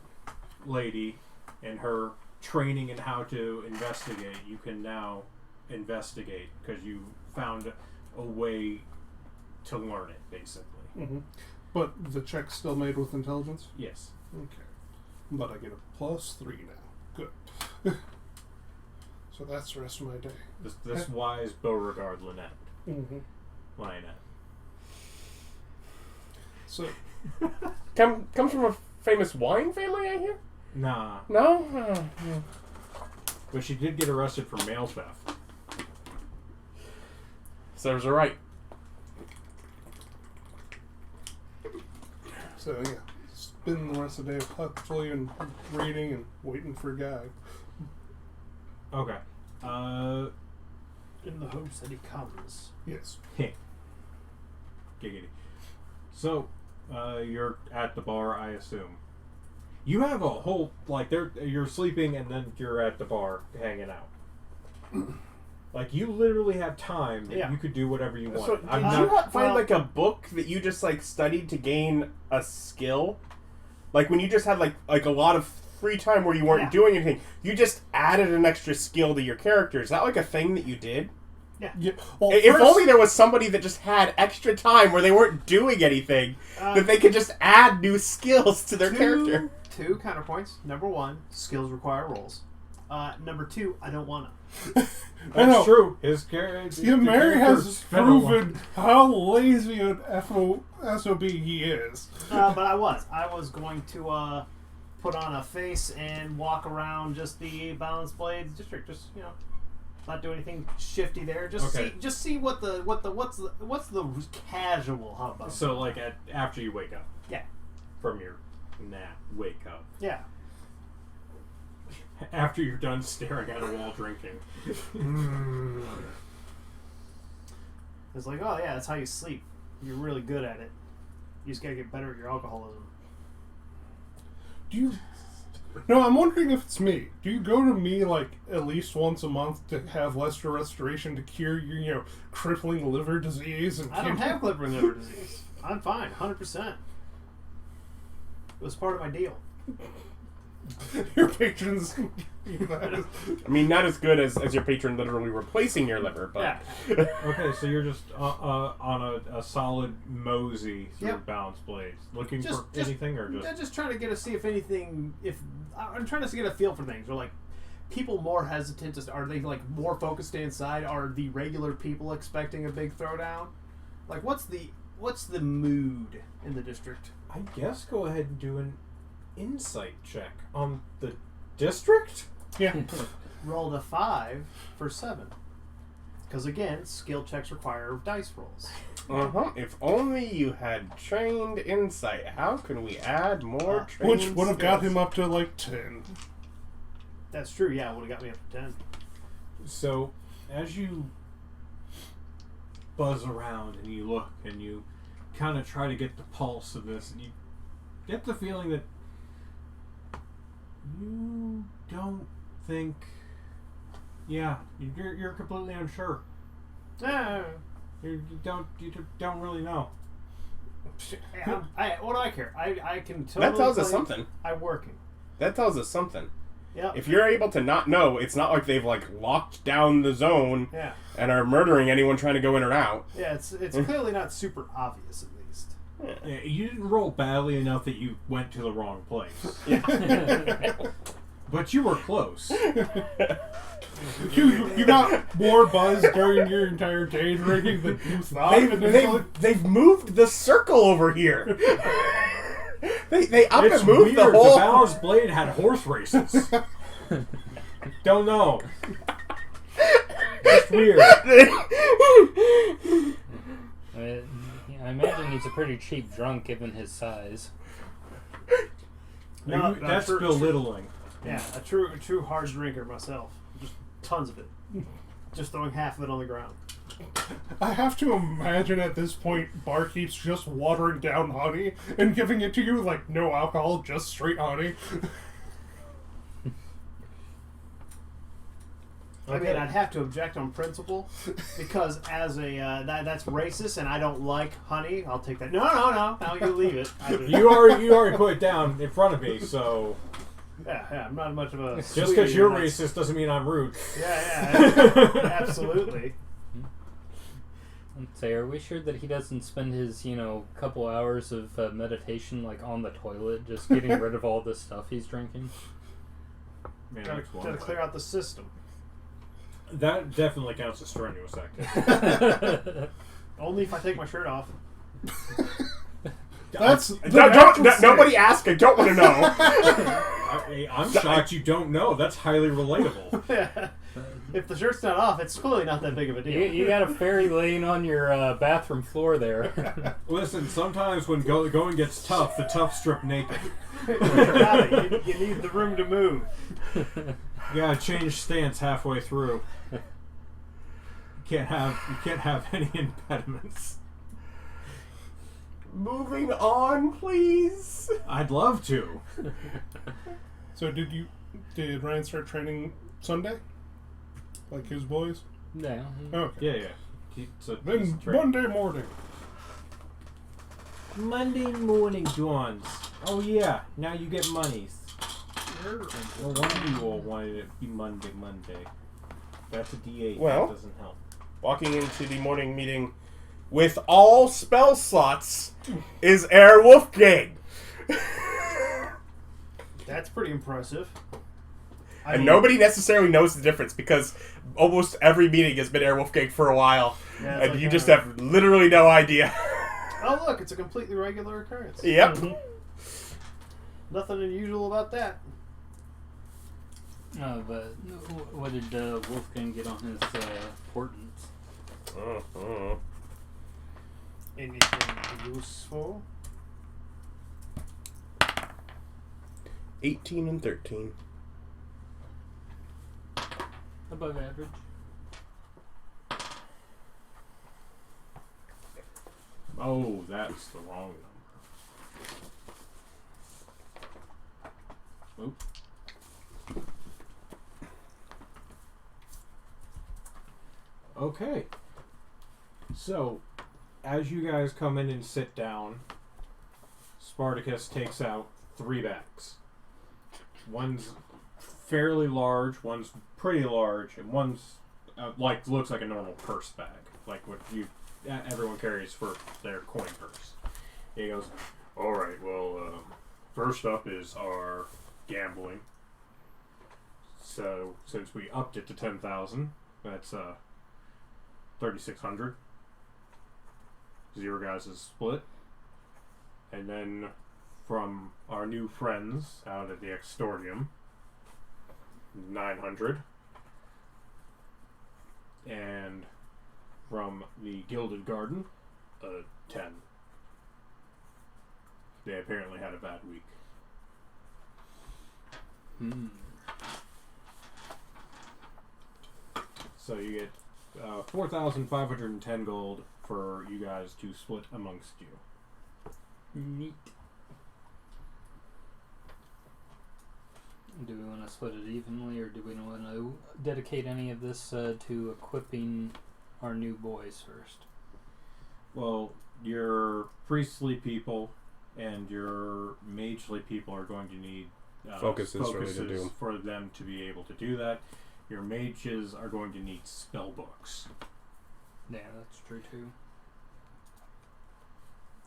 lady and her training in how to investigate, you can now investigate because you found a way to learn it, basically. Mm-hmm. But the check's still made with intelligence? Yes. Okay. But I get a +3 now. Good. So that's the rest of my day. This wise Beauregard Lynette. Mm-hmm. Lionette. So, Comes from a famous wine family, I hear? Nah. No? But she did get arrested for mail theft. Serves her right. so yeah. Spend the rest of the day hopefully and reading and waiting for a guy. Okay. In the hopes that he comes. Yes. Giggity. So, You're at the bar, I assume. You have a whole you're sleeping and then you're at the bar hanging out. Like you literally have time that you could do whatever you want. So did you find like a book that you just like studied to gain a skill? Like when you just had like a lot of free time where you weren't doing anything, you just added an extra skill to your character. Is that like a thing that you did? Yeah. Well, If only there was somebody that just had extra time where they weren't doing anything, that they could just add new skills to their character. Two counterpoints. Number one, skills require rolls. Number two, I don't want to. That's true. His character. Yeah, Mary has proven how lazy an SOB he is. But I was going to put on a face and walk around just the Balance Blades district. Just not do anything shifty there. Just see what's the casual hubbub. So like after you wake up. Yeah. From your nap, wake up. Yeah. After you're done staring at a wall drinking. It's like, oh yeah, that's how you sleep. You're really good at it. You just gotta get better at your alcoholism. No, I'm wondering if it's me. Do you go to me like at least once a month to have Lester Restoration to cure your, crippling liver disease? And I don't have crippling liver disease. I'm fine, 100%. It was part of my deal. Your patrons. I mean, not as good as your patron literally replacing your liver, but... Yeah. Okay, so you're just on a solid mosey through Balance Blades. Looking for anything, or just... I'm just trying to see if anything... I'm trying to get a feel for things. Or, like, people more hesitant to... Are they, like, more focused inside? Are the regular people expecting a big throwdown? Like, what's the mood in the district? I guess go ahead and do an insight check on the district? Yeah. Rolled a 5 for 7. Because again, skill checks require dice rolls. If only you had trained insight. How can we add more trained Which would have got him up to like 10. That's true, yeah, it would have got me up to 10. So, as you buzz around and you look and you kind of try to get the pulse of this, and you get the feeling that you don't think... Yeah, you're completely unsure. You don't really know. What do I care? I can totally... That tells us something. I'm working. That tells us something. Yeah. If you're able to not know, it's not like they've locked down the zone and are murdering anyone trying to go in or out. Yeah, it's clearly not super obvious, at least. Yeah, you didn't roll badly enough that you went to the wrong place. But you were close. You got more buzz during your entire day drinking than you thought. They've moved the circle over here. They up It's and moved weird. the whole... The Balance Blade had horse races. Don't know. It's weird. I imagine he's a pretty cheap drunk given his size. No, That's belittling. Yeah, a true hard drinker myself. Just tons of it. Just throwing half of it on the ground. I have to imagine at this point barkeep's just watering down honey and giving it to you like no alcohol, just straight honey. I mean, I'd have to object on principle because as a that's racist and I don't like honey. I'll take that. No, you leave it. You already put it down in front of me, so... Yeah, I'm not much of a... Just because you're racist doesn't mean I'm rude. Yeah, absolutely. Say, are we sure that he doesn't spend his, couple hours of meditation on the toilet, just getting rid of all this stuff he's drinking? Man, Gotta clear out the system. That definitely counts as strenuous activity. Only if I take my shirt off. Nobody ask. I don't want to know. I'm shocked you don't know. That's highly relatable. Yeah. If the shirt's not off, it's clearly not that big of a deal. You got a fairy laying on your bathroom floor there. Listen, sometimes when going gets tough, the tough strip naked. You need the room to move. You gotta change stance halfway through. You can't have any impediments. Moving on, please. I'd love to. So did Ryan start training Sunday? Like his boys? Yeah. Okay. Yeah. So Then Monday morning. Monday morning dawns. Oh yeah, now you get monies. Well, one of you all wanted it to be Monday. That's a D8. Well. That doesn't help. Walking into the morning meeting with all spell slots is Herr Wolfgang. That's pretty impressive. And nobody necessarily knows the difference because almost every meeting has been Herr Wolfgang for a while. Yeah, it's And like you just have literally no idea. Oh, look, it's a completely regular occurrence. Yep. Nothing unusual about that. But what did Wolfgang get on his portents? Anything useful? 18 and 13. Above average. Oh, that's the wrong number. Oop. Okay. So, as you guys come in and sit down, Spartacus takes out 3 bags. One's fairly large, one's pretty large, and one's looks like a normal purse bag, like what everyone carries for their coin purse. He goes, "All right, well, first up is our gambling. So since we upped it to 10,000, that's 3,600. 0 guys is split, and then from our new friends out at the Extordium, 900, and from the Gilded Garden, 10. They apparently had a bad week. So you get 4,510 gold for you guys to split amongst you. Neat. Do we want to split it evenly, or do we want to dedicate any of this to equipping our new boys first? Well, your priestly people and your magely people are going to need Focuses really to do. for them to be able to do that. Your mages are going to need spell books. Yeah, that's true too.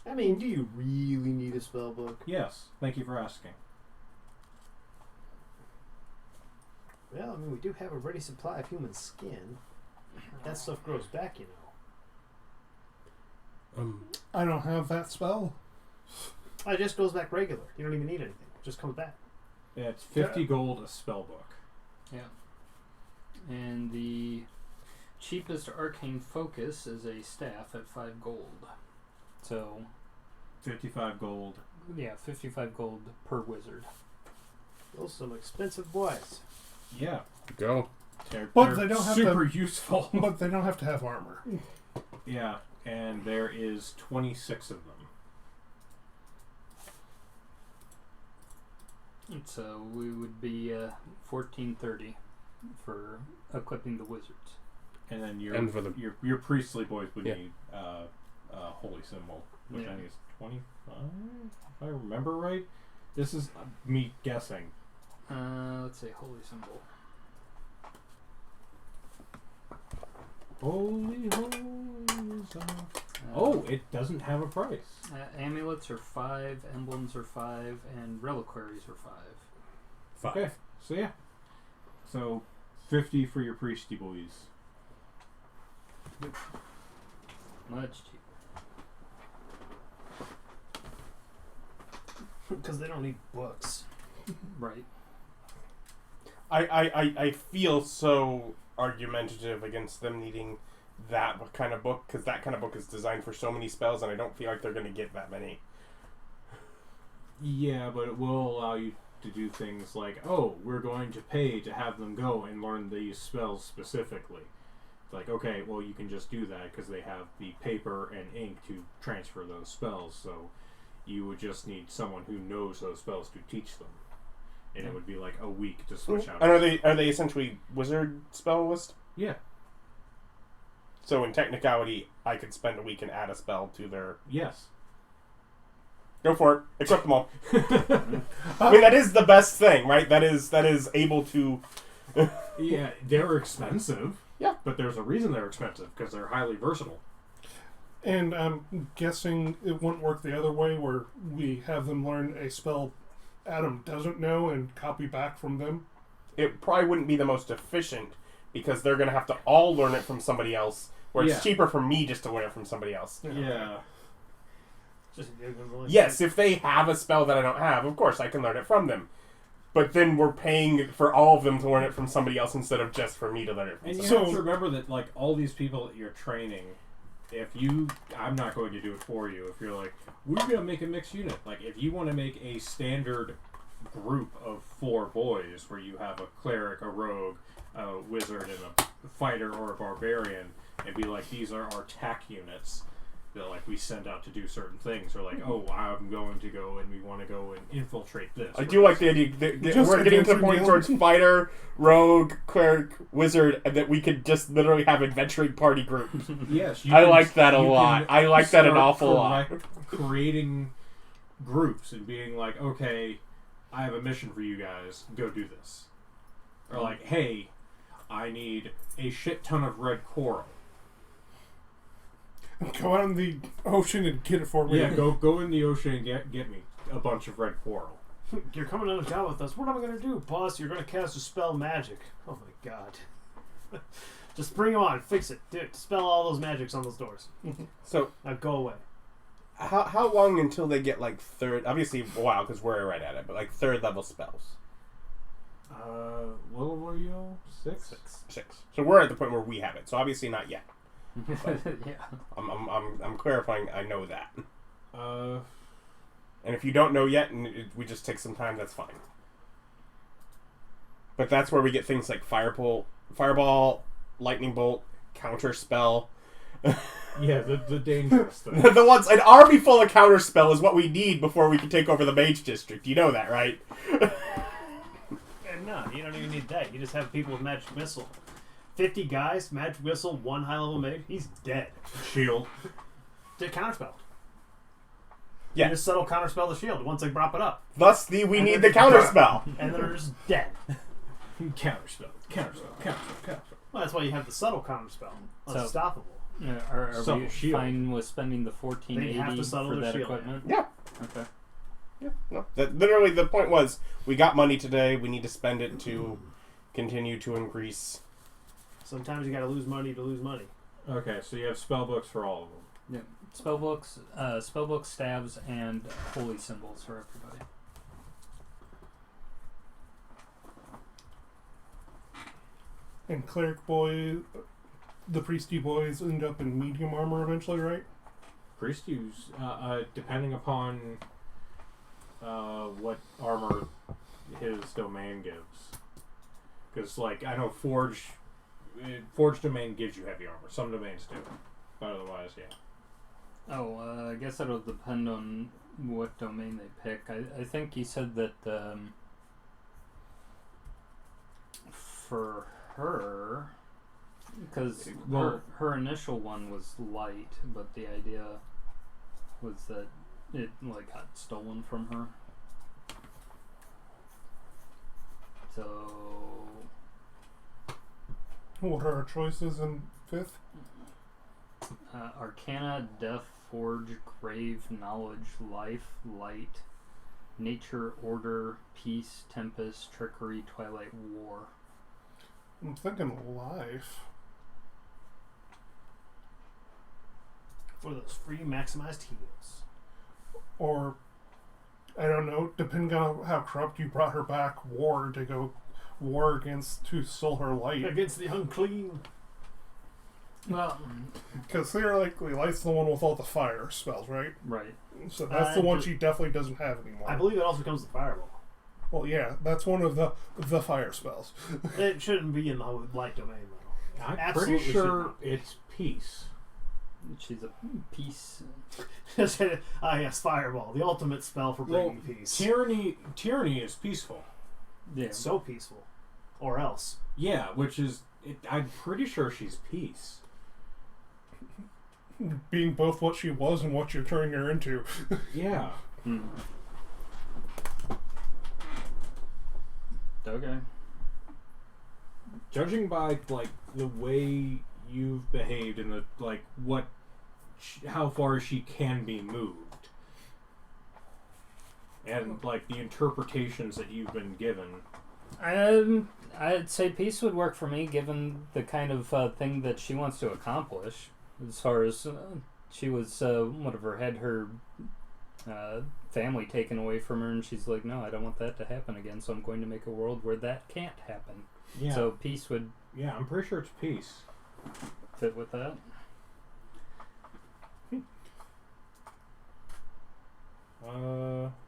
I mean, do you really need a spell book? Yes, thank you for asking. Well, I mean, we do have a ready supply of human skin. That stuff grows back, you know. I don't have that spell. It just goes back regular. You don't even need anything. It just comes back. Yeah, it's 50 gold a spell book. Yeah. And the cheapest arcane focus is a staff at 5 gold. So 55 gold. yeah, 55 gold per wizard. Those are some expensive boys. Yeah. Go. But they don't have super useful. But they don't have to have armor. Yeah, and there is 26 of them. And so we would be 1430 for equipping the wizards. And then And for the- your priestly boys would Yeah. need holy symbol, which Yeah. I think is 25, if I remember right. This is me guessing. Let's say holy symbol. Holy symbol. Oh, it doesn't have a price. Amulets are 5, emblems are 5, and reliquaries are 5. 5. Okay, so yeah. So 50 for your priesty boys. Much cheaper. Because they don't need books. Right. I feel so argumentative against them needing that kind of book, because that kind of book is designed for so many spells, and I don't feel like they're going to get that many. Yeah, but it will allow you to do things like, oh, we're going to pay to have them go and learn these spells specifically. like, okay, well, you can just do that because they have the paper and ink to transfer those spells. So you would just need someone who knows those spells to teach them, and it would be like a week to switch out. And are they essentially wizard spell list? Yeah. So in technicality, I could spend a week and add a spell to their. Yes. Go for it. Equip them all. I mean, that is the best thing, right? That is able to. Yeah, they're expensive. Yeah. But there's a reason they're expensive, because they're highly versatile. And I'm guessing it wouldn't work the other way, where we have them learn a spell Adam doesn't know and copy back from them. It probably wouldn't be the most efficient, because they're going to have to all learn it from somebody else, where it's cheaper for me just to learn it from somebody else. Yeah. Yes, if they have a spell that I don't have, of course I can learn it from them. But then we're paying for all of them to learn it from somebody else instead of just for me to learn it from And you somebody have to remember that, like, all these people that you're training, I'm not going to do it for you. If you're like, we're going to make a mixed unit. Like, if you want to make a standard group of 4 boys where you have a cleric, a rogue, a wizard, and a fighter or a barbarian, and be like, these are our tack units that, like, we send out to do certain things, or like, oh, I'm going to go and we want to go and infiltrate this. I do like the idea that we're getting to the point towards fighter, rogue, cleric, wizard, and that we could just literally have adventuring party groups. Yes, I like that a lot. I like that an awful lot. Creating groups and being like, okay, I have a mission for you guys. Go do this. Or like, hey, I need a shit ton of red coral. Go out in the ocean and get it for me. Yeah, go in the ocean and get me a bunch of red coral. You're coming on a job with us. What am I going to do, boss? You're going to cast a spell magic. Oh my god. Just bring them on. Fix it. Dispel all those magics on those doors. So Now go away. how long until they get like third? Obviously, a while because we're right at it, but like third level spells. What were you? 6? 6. So we're at the point where we have it. So obviously not yet. Yeah. I'm clarifying. I know that. Uh, And if you don't know yet, and we just take some time, that's fine. But that's where we get things like fireball, lightning bolt, counter spell. yeah, the dangerous thing. The ones, an army full of counter spell is what we need before we can take over the mage district. You know that, right? And no, you don't even need that. You just have people with magic missile. 50 guys, magic missile, 1 high level mage. He's dead. Shield. Did counterspell. Yeah. You just subtle counterspell the shield once they prop it up. Thus, we need the counter spell. And they're just dead. Counterspell. Well, that's why you have the subtle counterspell. So- Unstoppable. Are Subtle we shield. fine with spending the They have to $14.80 settle for the that shield, equipment? Yeah. Okay. Yeah. No. That literally the point was we got money today. We need to spend it to continue to increase. Sometimes you gotta lose money to lose money. Okay, so you have spell books for all of them. Yeah. Spellbooks, stabs, and holy symbols for everybody. And cleric boy, the priesty boys end up in medium armor eventually, right? Priest use, depending upon what armor his domain gives. Because, like, I know Forge domain gives you heavy armor. Some domains do. But otherwise, yeah. Oh, I guess that'll depend on what domain they pick. I think he said that for her, because her initial one was light, but the idea was that it like got stolen from her. So What are our choices in 5th? Arcana, Death, Forge, Grave, Knowledge, Life, Light, Nature, Order, Peace, Tempest, Trickery, Twilight, War. I'm thinking life. For those free maximized heals. Or, I don't know, depending on how corrupt you brought her back, war to go war against to stole her light. Against the unclean. Well, Because theoretically, light's the one with all the fire spells, right? right. So that's the one she definitely doesn't have anymore. I believe it also becomes the fireball. Well, yeah, that's one of the fire spells. It shouldn't be in the light domain, though. I'm Absolutely pretty should sure not be. it's peace. She's a piece. Ah, yes, Fireball, the ultimate spell for bringing peace. Tyranny is peaceful. Yeah. It's so peaceful. Or else. Yeah, which is... I'm pretty sure she's peace. Being both what she was and what you're turning her into. Yeah. Okay. Judging by, like, the way you've behaved and the, like, how far she can be moved. And, like, the interpretations that you've been given. I'd say peace would work for me, given the kind of thing that she wants to accomplish. As far as she was, whatever, had her family taken away from her, and she's like, no, I don't want that to happen again, so I'm going to make a world where that can't happen. Yeah. So peace would Yeah, I'm pretty sure it's peace. fit with that.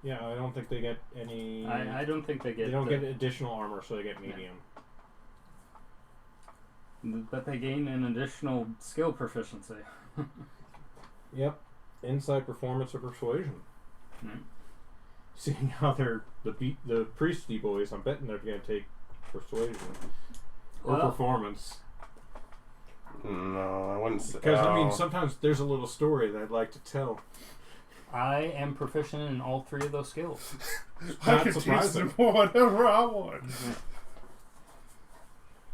Yeah, I don't think they get any... I don't think they get... They don't get additional armor, so they get medium. But they gain an additional skill proficiency. Yep. Insight, performance, or persuasion. Mm. Seeing how they're the priesty boys, I'm betting they're going to take persuasion. Or Well- performance. No, I wouldn't say. Because, I mean, sometimes there's a little story that I'd like to tell. I am proficient in all three of those skills. I Not can teach surprising. them whatever I want.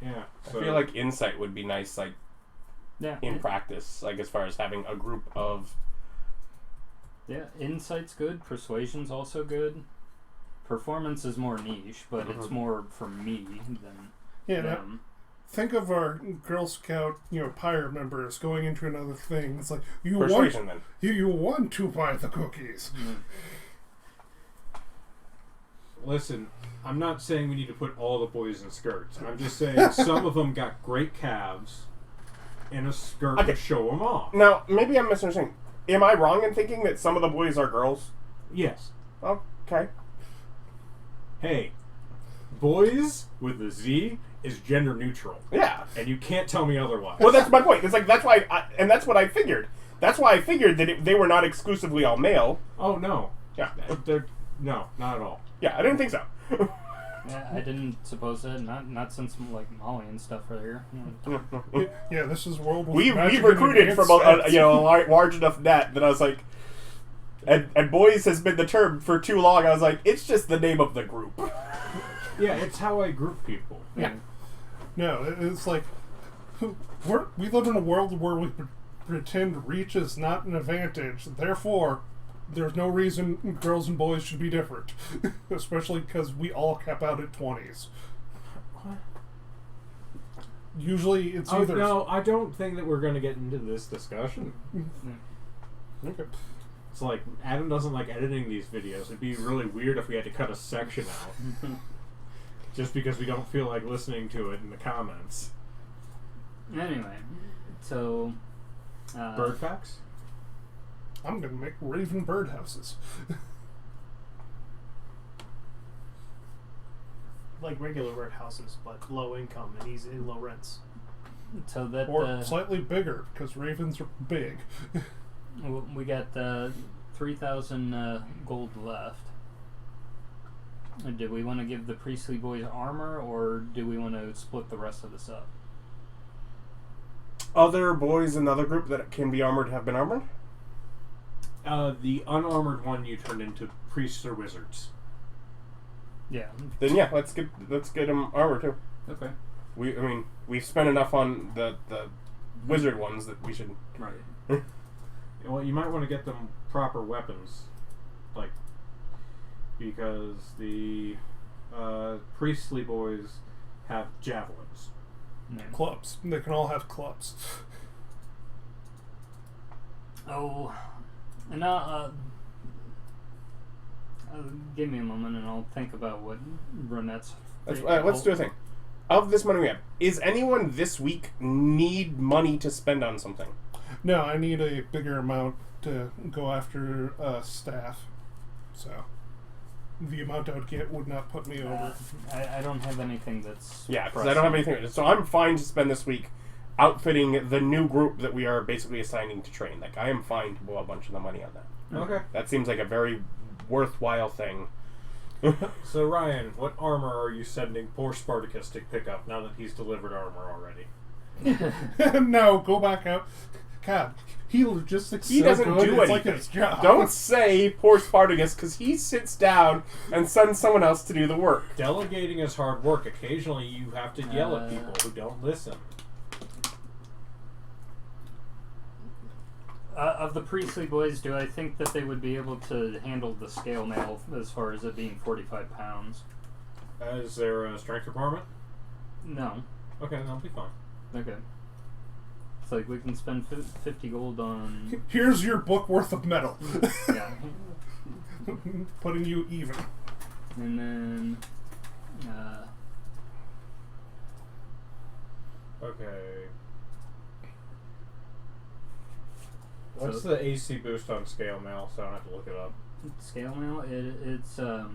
Yeah. I feel like insight would be nice, like, Yeah. in practice, like, as far as having a group of... Yeah, insight's good. Persuasion's also good. Performance is more niche, but it's more for me than Yeah, now, them. think of our Girl Scout, pirate members going into another thing. It's like, Persuasion, then. you want to buy the cookies. Listen, I'm not saying we need to put all the boys in skirts. I'm just saying some of them got great calves and a skirt Okay. to show them off. Now, maybe I'm misunderstanding. Am I wrong in thinking that some of the boys are girls? Yes. Okay. Hey, boys with a Z is gender neutral. Yeah. And you can't tell me otherwise. Well, that's my point. It's like, that's why, and that's what I figured. That's why I figured that they were not exclusively all male. Oh, no. Yeah. No, not at all. Yeah, I didn't think so. Yeah, I didn't suppose that. Not since like Molly and stuff are here. Yeah, this is World War we recruited from a large enough net that I was like, and boys has been the term for too long. I was like, it's just the name of the group. Yeah, it's how I group people. Yeah. No, it's like we live in a world where we pretend reach is not an advantage. Therefore, there's no reason girls and boys should be different, especially because we all cap out at 20s. What? Usually, it's Oh, either no, I don't think that we're going to get into this discussion. Okay. It's like, Adam doesn't like editing these videos. It'd be really weird if we had to cut a section out. Just because we don't feel like listening to it in the comments. Anyway, so Bird facts? I'm gonna make raven birdhouses. Like regular birdhouses, but low income and easy low rents. so that Or slightly bigger, because ravens are big. we got 3,000 gold left. Do we want to give the priestly boys armor, or do we want to split the rest of this up? Other boys in the other group that can be armored have been armored? The unarmored one you turned into priests or wizards. Yeah. Then yeah, let's get them armor too. Okay. We've spent enough on the wizard ones that we should. Right. Well, you might want to get them proper weapons, like, because the priestly boys have javelins. Yeah. Clubs. They can all have clubs. Oh, and give me a moment, and I'll think about what Ronette's. Let's do a thing. Of this money we have, is anyone this week need money to spend on something? No, I need a bigger amount to go after staff. So. the amount I would get would not put me over. I don't have anything that's... Yeah, because I don't have anything. So I'm fine to spend this week outfitting the new group that we are basically assigning to train. Like, I am fine to blow a bunch of the money on that. Okay. That seems like a very worthwhile thing. So, Ryan, what armor are you sending poor Spartacus to pick up now that he's delivered armor already? No, go back out. God, he logistics He so doesn't good, do it's anything. like his job. Don't say poor Spartacus, because he sits down and sends someone else to do the work. Delegating is hard work. Occasionally, you have to yell at people who don't listen. Of the priestly boys, do I think that they would be able to handle the scale mail as far as it being 45 pounds? Is there a strength requirement? No. Okay, that'll be fine. Okay. It's like we can spend 50 gold on... Here's your book worth of metal. Yeah. Putting you even. And then... Okay. What's the AC boost on scale mail, so I don't have to look it up? Scale mail, it's There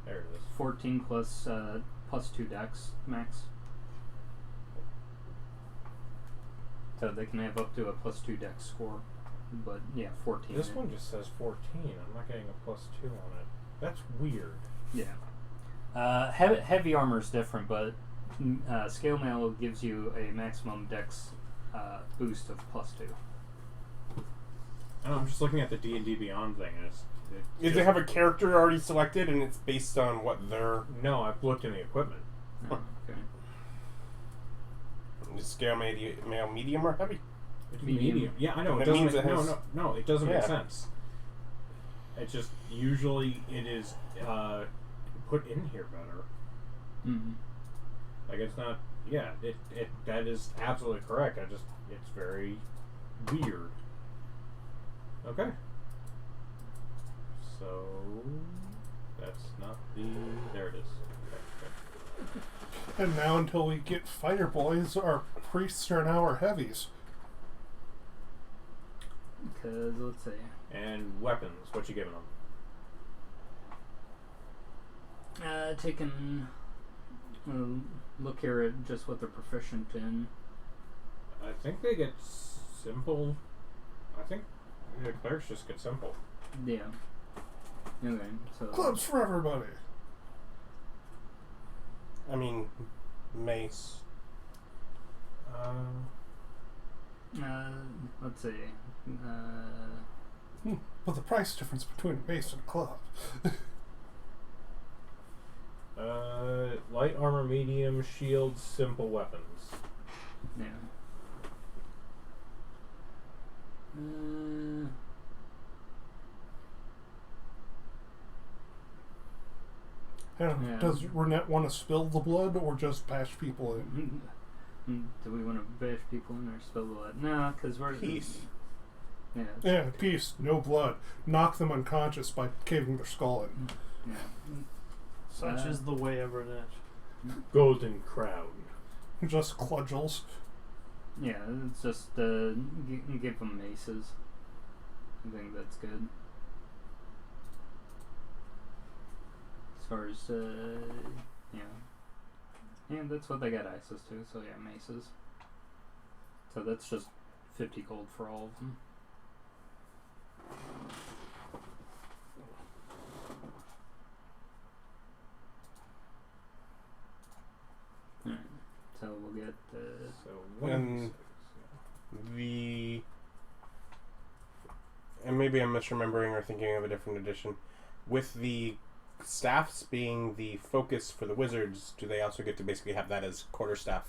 it is. 14 plus 2 dex max. So they can have up to a plus 2 dex score. But yeah, 14. This one just says 14. I'm not getting a +2 on it. That's weird. Yeah. Heavy armor is different, but scale mail gives you a maximum dex boost of +2. Oh, I'm just looking at the D&D Beyond thing. And Does it have a character already selected, and it's based on what their... No, I've looked in the equipment. Oh, okay. Is scale mail medium or heavy? It's Medium. medium. Yeah, I know. And It it doesn't means make, it has- no, it doesn't make Yeah. sense. It just usually it is put in here better. Mm-hmm. Like it's not. Yeah, it that is absolutely correct. It's very weird. Okay. So that's not the. There it is. Okay. And now until we get fighter boys, our priests are now our heavies. Because, let's see. And weapons. What you giving them? Taking a look here at just what they're proficient in. I think they get simple. I think the clerics just get simple. Yeah. Okay, so... Clubs for everybody. I mean, mace. Let's see. But the price difference between a mace and a club. Light armor, medium, shield, simple weapons. Yeah. Yeah. Does Renette want to spill the blood or just bash people in? Do we want to bash people in or spill the blood? No, because we're... Peace. Yeah. Yeah, peace, no blood. Knock them unconscious by caving their skull in. Yeah. Such is the way of Renette. Golden crown. Just cudgels. Yeah, it's just give them maces. I think that's good. As far as yeah, that's what they got access to. So yeah, maces. So that's just 50 gold for all of them. Alright, so we'll get And and maybe I'm misremembering or thinking of a different edition. With the staffs being the focus for the wizards, do they also get to basically have that as quarterstaff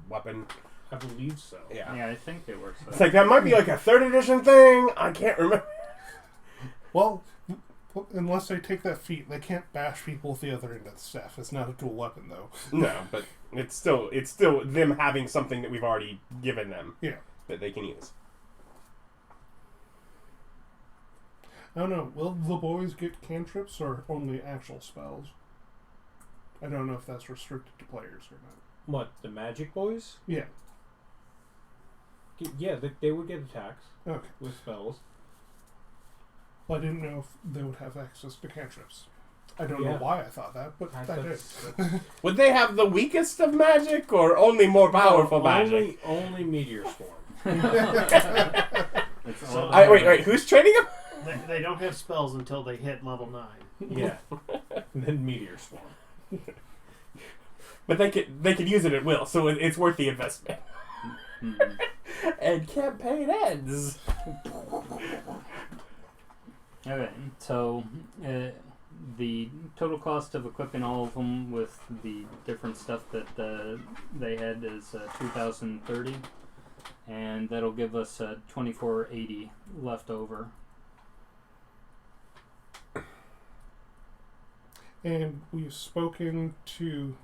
weapon? I believe so. Yeah. yeah, I think it works. It's like that might be like a 3rd edition thing. I can't remember. Well, unless they take that feat, they can't bash people with the other end of the staff. It's not a dual weapon, though. No, but it's still them having something that we've already given them. Yeah. That they can use. I don't know. Will the boys get cantrips or only actual spells? I don't know if that's restricted to players or not. What, the magic boys? Yeah. Yeah, they would get attacks Okay. with spells. Well, I didn't know if they would have access to cantrips. I don't know why I thought that, but I did. Would they have the weakest of magic, or only more powerful magic? Only meteor swarm. Wait, who's training them? They don't have spells until they hit level 9. Yeah. And then meteor swarm. But they could use it at will, so it's worth the investment. And campaign ends. Okay, so the total cost of equipping all of them with the different stuff that they had is 2,030, and that'll give us 2,480 left over. And we've spoken to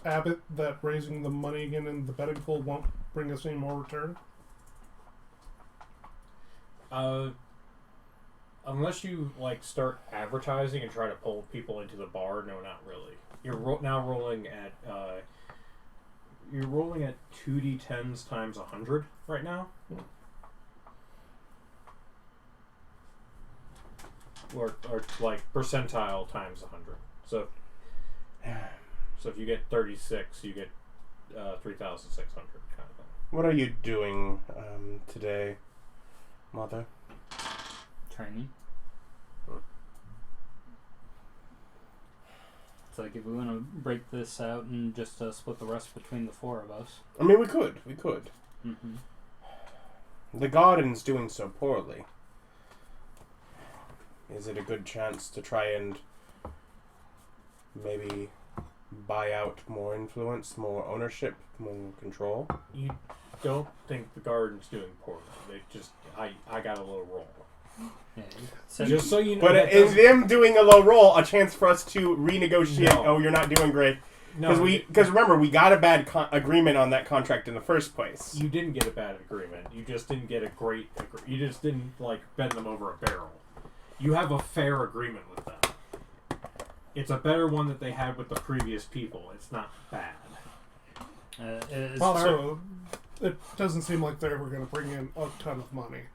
Abbott that raising the money again in the betting pool won't bring us any more return. Unless you start advertising and try to pull people into the bar, no, not really. You're now rolling at 2d10s times 100 right now. Or percentile times 100. So if you get 36, you get 3,600 kind of thing. What are you doing today, Mother? Training. It's like if we want to break this out and just split the rest between the four of us. I mean, we could. Mm-hmm. The garden's doing so poorly. Is it a good chance to try and maybe buy out more influence, more ownership, more control? You don't think the garden's doing poorly. They just, I got a little roll. Yeah, Just so you know. But is them doing a low roll a chance for us to renegotiate? No. Oh, you're not doing great. No, Because remember, we got a bad agreement on that contract in the first place. you didn't get a bad agreement. You just didn't get a great. You just didn't bend them over a barrel. You have a fair agreement with them. It's a better one that they had with the previous people. It's not bad. Also, it doesn't seem like they're ever going to bring in a ton of money.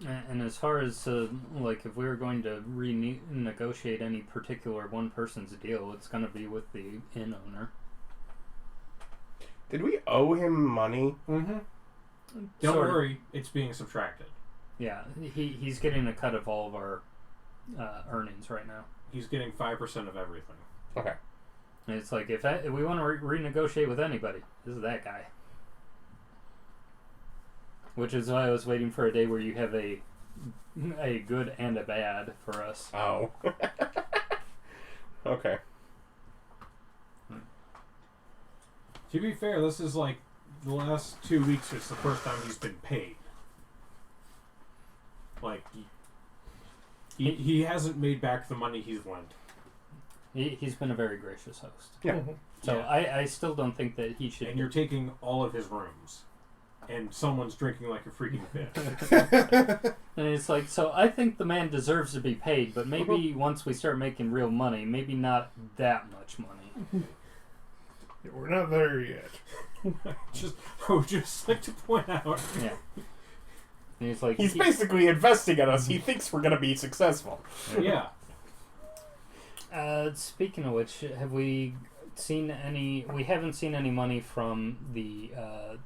And as far as if we were going to renegotiate any particular one person's deal, it's going to be with the inn owner. Did we owe him money? Mm-hmm. Don't worry, it's being subtracted. Yeah, he's getting a cut of all of our earnings right now. He's getting 5% of everything. Okay. And it's like if we want to renegotiate with anybody, this is that guy. Which is why I was waiting for a day where you have a good and a bad for us. Oh. Okay. To be fair, this is the last 2 weeks. It's the first time he's been paid. He hasn't made back the money he's lent. He's been a very gracious host. Yeah. Mm-hmm. So Yeah. I still don't think that he should. And you're taking all of his rooms. And someone's drinking like a freaking fish. And it's like, so I think the man deserves to be paid, but maybe once we start making real money, maybe not that much money. Yeah, we're not there yet. I would just like to point out. Yeah. And it's like He's basically investing in us. He thinks we're going to be successful. Yeah. Speaking of which, have we seen any? We haven't seen any money from the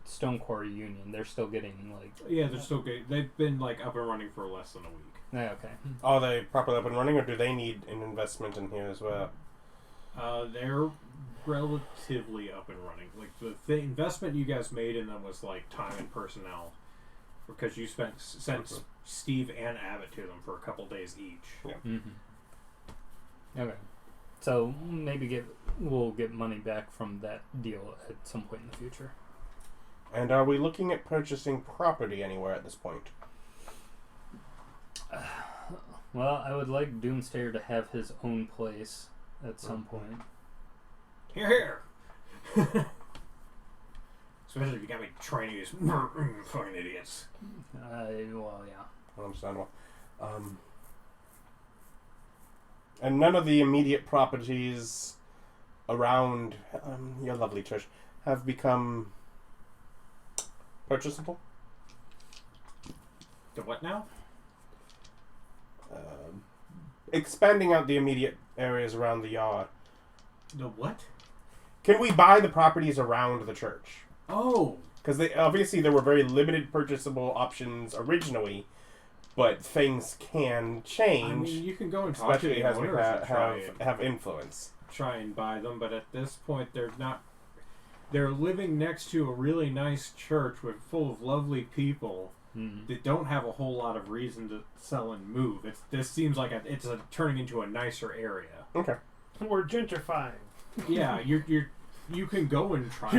Stone Quarry Union. They're still getting Yeah, they're still good. They've been up and running for less than a week. Okay. Are they properly up and running, or do they need an investment in here as well? They're relatively up and running. The investment you guys made in them was time and personnel, because you sent Steve and Abbott to them for a couple days each. Yeah. Mm-hmm. Okay. So maybe we'll get money back from that deal at some point in the future. And are we looking at purchasing property anywhere at this point? Well, I would like Doomstayer to have his own place at some point. Here. Especially if you got me training these fucking idiots. Well, yeah. Understandable. And none of the immediate properties around your lovely church have become purchasable? The what now? Expanding out the immediate areas around the yard. The what? Can we buy the properties around the church? Oh. Because obviously there were very limited purchasable options originally, but things can change. I mean, you can go and talk to especially the as we owners and have influence. try and buy them, but at this point they're not. They're living next to a really nice church full of lovely people that don't have a whole lot of reason to sell and move. This seems like it's turning into a nicer area. Okay. We're gentrifying. Yeah, you can go and try.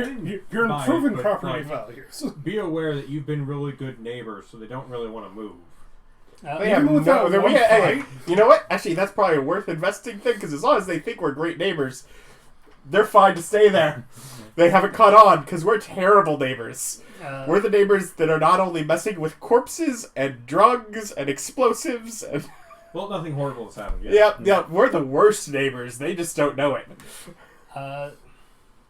You're buy improving it, but, property like, values. Be aware that you've been really good neighbors, so they don't really want to move. They have Even without no. one Hey, fight? you know what? Actually, that's probably a worth investing thing because as long as they think we're great neighbors, they're fine to stay there. They haven't caught on because we're terrible neighbors. We're the neighbors that are not only messing with corpses and drugs and explosives and. Well, nothing horrible has happened yet. Yeah, we're the worst neighbors. They just don't know it.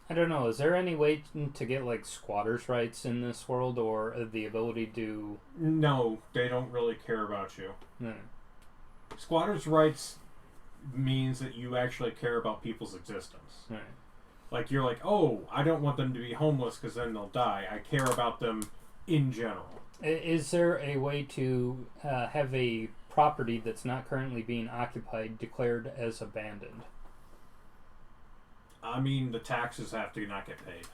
I don't know. Is there any way to get like squatters' rights in this world, or the ability to? No, they don't really care about you. No. Squatters' rights means that you actually care about people's existence. Right. Like, you're like, oh, I don't want them to be homeless because then they'll die. I care about them in general. Is there a way to have a property that's not currently being occupied declared as abandoned? I mean, the taxes have to not get paid.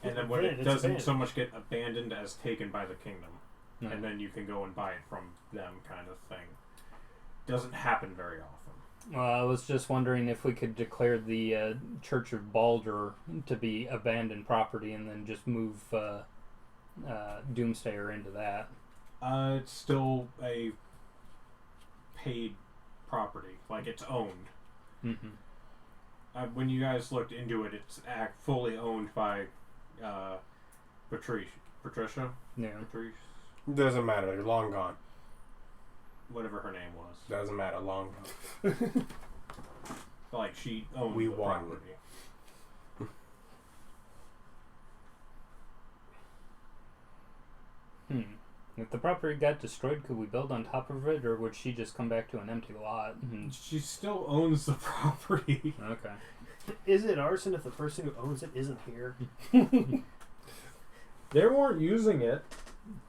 And then when Abandoned, it it's doesn't abandoned. so much get abandoned as taken by the kingdom. No. And then you can go and buy it from them kind of thing. Doesn't happen very often. I was just wondering if we could declare the Church of Balder to be abandoned property and then just move Doomsayer into that. It's still a paid property. Like, it's owned. Mm-hmm. When you guys looked into it, it's fully owned by Patricia? Yeah. Patrice? Doesn't matter. They're long gone. Whatever her name was. Doesn't matter. Long gone. Like, she owned We the won. property. If the property got destroyed, could we build on top of it, or would she just come back to an empty lot? She still owns the property. Okay. Is it arson if the person who owns it isn't here? They weren't using it,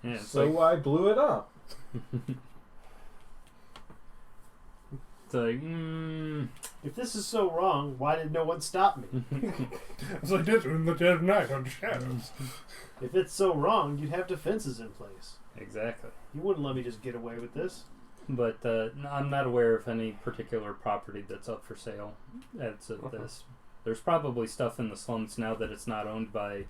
Yeah, it's so like, I blew it up. it's like, If this is so wrong, why did no one stop me? As I did in the dead of night under shadows. If it's so wrong, you'd have defenses in place. exactly. You wouldn't let me just get away with this. But I'm not aware of any particular property that's up for sale as of this. There's probably stuff in the slums now that it's not owned by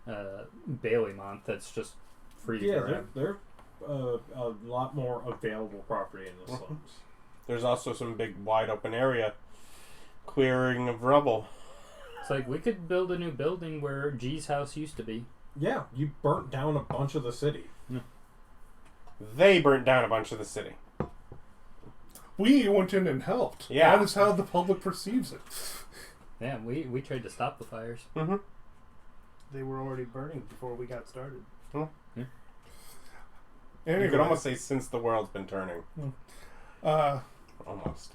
Baileymont that's just free to Yeah, grab. there's a lot more available property in the slums. There's also some big wide open area. Clearing of rubble. It's like we could build a new building where G's house used to be. Yeah, you burnt down a bunch of the city. They burnt down a bunch of the city. We went in and helped. Yeah. That is how the public perceives it. Yeah, we tried to stop the fires. Mm-hmm. They were already burning before we got started. Anyway, You could almost say since the world's been turning. Almost.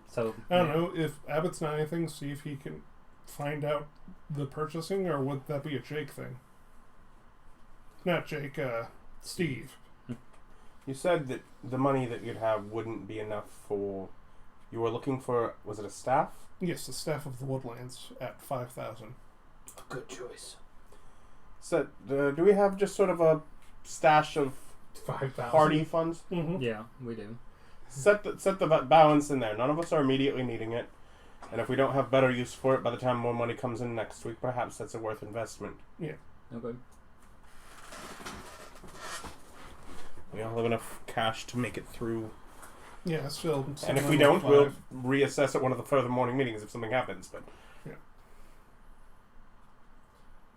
So I don't know if Abbott's not anything. See if he can find out the purchasing, or would that be a Jake thing? Not Jake. Steve. You said that the money that you'd have wouldn't be enough for. You were looking for. Was it a staff? Yes, the staff of the Woodlands at 5,000. A good choice. So, do we have just sort of a stash of 5,000. party funds? Mm-hmm. yeah, we do. Set the balance in there. None of us are immediately needing it, and if we don't have better use for it by the time more money comes in next week, perhaps that's a worth investment. Okay. We all have enough cash to make it through, Yeah, still. and if we don't, we'll reassess at one of the further morning meetings if something happens. But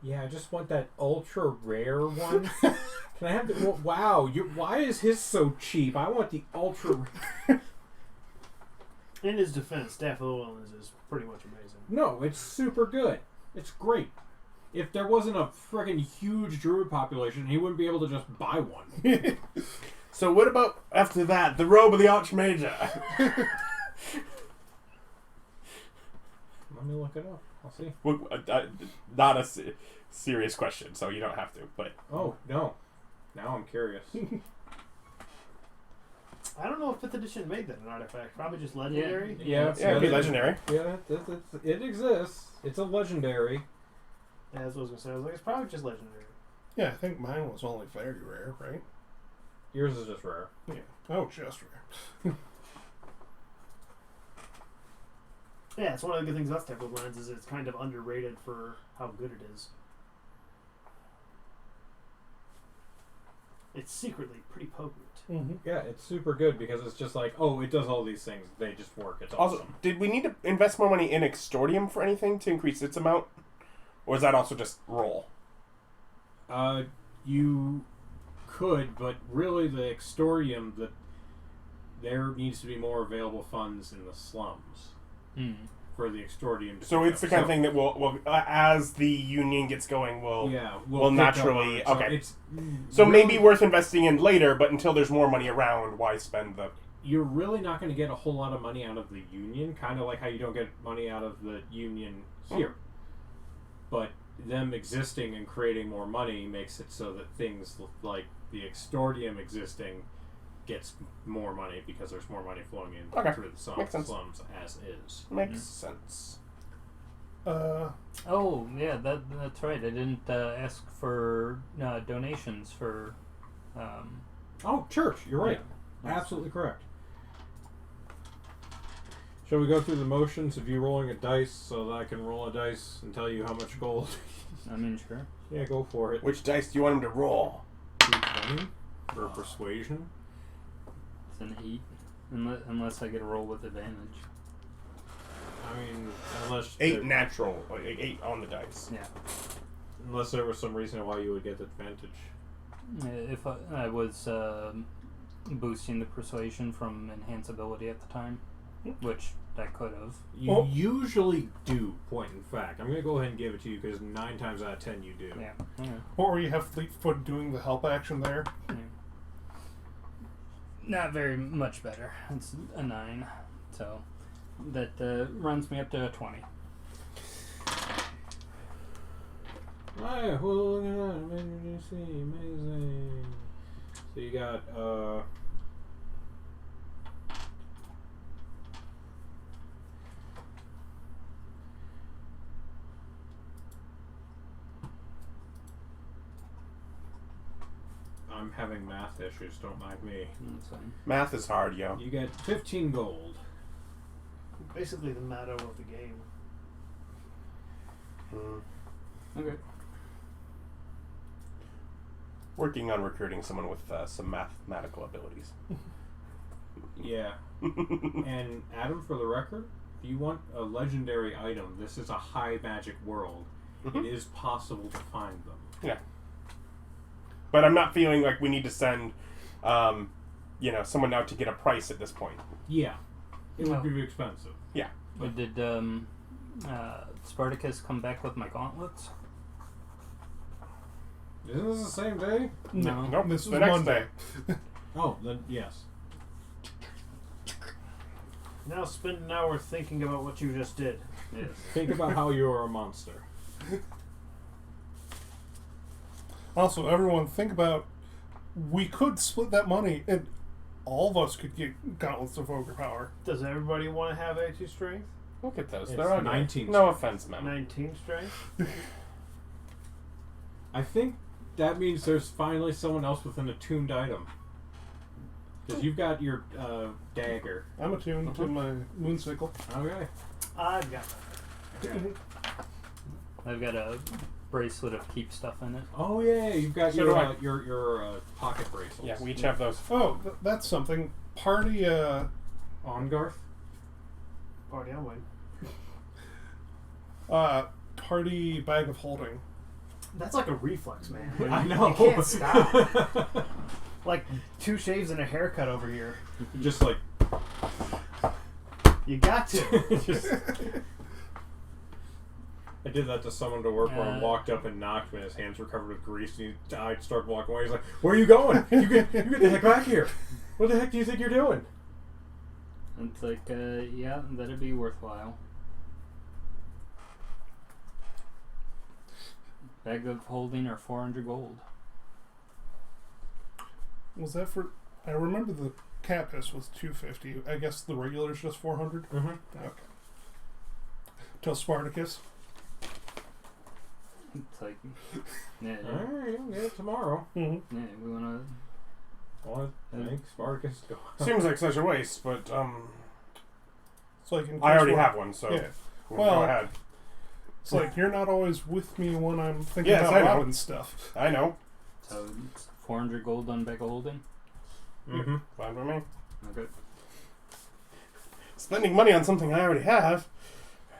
Yeah, I just want that ultra rare one. Can I have the? Wow, why is his so cheap? I want the ultra. In his defense, Staff of the Wildlands is pretty much amazing. No, it's super good. It's great. If there wasn't a freaking huge druid population, he wouldn't be able to just buy one. so what about after that? The robe of the Archmajor. Let me look it up. I'll see. Well, not a serious question, so you don't have to. But Oh, no. Now I'm curious. I don't know if 5th edition made that an artifact. Probably just legendary. Yeah, yeah, it'd be legendary. Yeah, it exists. It's a legendary. Yeah, that's what I was gonna say. I was like, it's probably just legendary. Yeah, I think mine was only very rare, right? Yours is just rare. Yeah. Oh, just rare. Yeah, it's one of the good things about Temple Lens is it's kind of underrated for how good it is. It's secretly pretty potent. Mm-hmm. Yeah, it's super good because it's just like, oh, it does all these things. They just work. It's Also, awesome. did we need to invest more money in Extordium for anything to increase its amount? Or is that also just roll? You could, but really the Extordium, there needs to be more available funds in the slums for the Extordium. To So pick it's the up. kind of thing that will as the union gets going, will we'll pick up naturally... on it. Okay. It's So really, maybe worth investing in later, but until there's more money around, why spend the... you're really not going to get a whole lot of money out of the union, kind of like how you don't get money out of the union here. But them existing and creating more money makes it so that things like the Extordium existing gets more money because there's more money flowing in through the Makes sense. slums as is. Makes sense. Oh, yeah, that's right. I didn't ask for donations for... Oh, church, you're right. Absolutely correct. Shall we go through the motions of you rolling a dice so that I can roll a dice and tell you how much gold? I mean, sure. Yeah, go for it. Which dice do you want him to roll? 220 for persuasion. It's an 8. Unless I get a roll with advantage. I mean, unless 8 natural. Like 8 on the dice. Yeah. Unless there was some reason why you would get the advantage. If I was boosting the persuasion from enhance ability at the time, which I could have. You usually do, point in fact. I'm going to go ahead and give it to you because 9 times out of 10 you do. Yeah. Okay. Or you have Fleetfoot doing the help action there. Yeah. Not very much better. It's a 9, so that runs me up to a 20. Alright, well, look at that. Amazing. So you got, I'm having math issues, don't mind me. That's fine. Math is hard, yo. You get 15 gold. Basically the motto of the game. Okay. Working on recruiting someone with some mathematical abilities. Yeah. And Adam, for the record, if you want a legendary item, this is a high magic world. It is possible to find them. Yeah. But I'm not feeling like we need to send, someone out to get a price at this point. Yeah. It would be expensive. Yeah. But did Spartacus come back with my gauntlets? Isn't this the same day? No. Nope. This The was next Monday. day. Oh, then yes. Now spend an hour thinking about what you just did. Yes. Think about how you are a monster. Also, everyone, think about, we could split that money and all of us could get gauntlets of ogre power. Does everybody want to have 82 strength? Look at those. It's They're ugly. 19 No strength. offense, man. 19 strength? I think that means there's finally someone else with an attuned item. Because you've got your dagger. I'm attuned to my moon sickle. Okay. I've got I've got a bracelet of keep stuff in it. Oh yeah, you've got So do I. your pocket bracelets. Yeah, we each have those. Oh, that's something. Party, On Garth? party on wing. party bag of holding. That's like a reflex, man. I know. You can't stop. Like 2 shaves and a haircut over here. Just like You got to. just, I did that to someone to work where I walked up and knocked him and his hands were covered with grease and I started walking away. He's like, "Where are you going? You get the heck back here. What the heck do you think you're doing?" It's like, yeah, that'd be worthwhile. Bag of holding or 400 gold. Was that for? I remember the Capus was 250. I guess the regular's just 400. Mm-hmm. Okay. Till Spartacus. It's like, yeah, Alright, you'll get it tomorrow. Mm-hmm. yeah, we wanna. Well, I think Spartacus go. Seems like such a waste, but It's like in I already case have one, so Yeah. go Well- ahead. It's like you're not always with me when I'm thinking Yes, about I know. robbing stuff. I know. So it's 400 gold on bag of holding. Mm-hmm. Fine with me. Okay. Spending money on something I already have.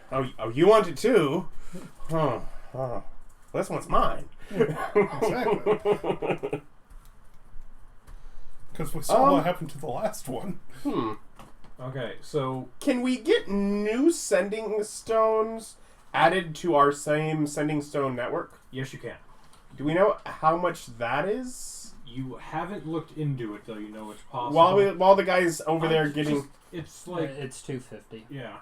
Oh, you want it too? Oh. Well, this one's mine. Exactly. Because we saw what happened to the last one. Okay, so Can we get new sending stones added to our same sending stone network? yes, you can. Do we know how much that is? You haven't looked into it, though. You know it's possible. While the guys over there It's getting... just- it's like It's 250. yeah.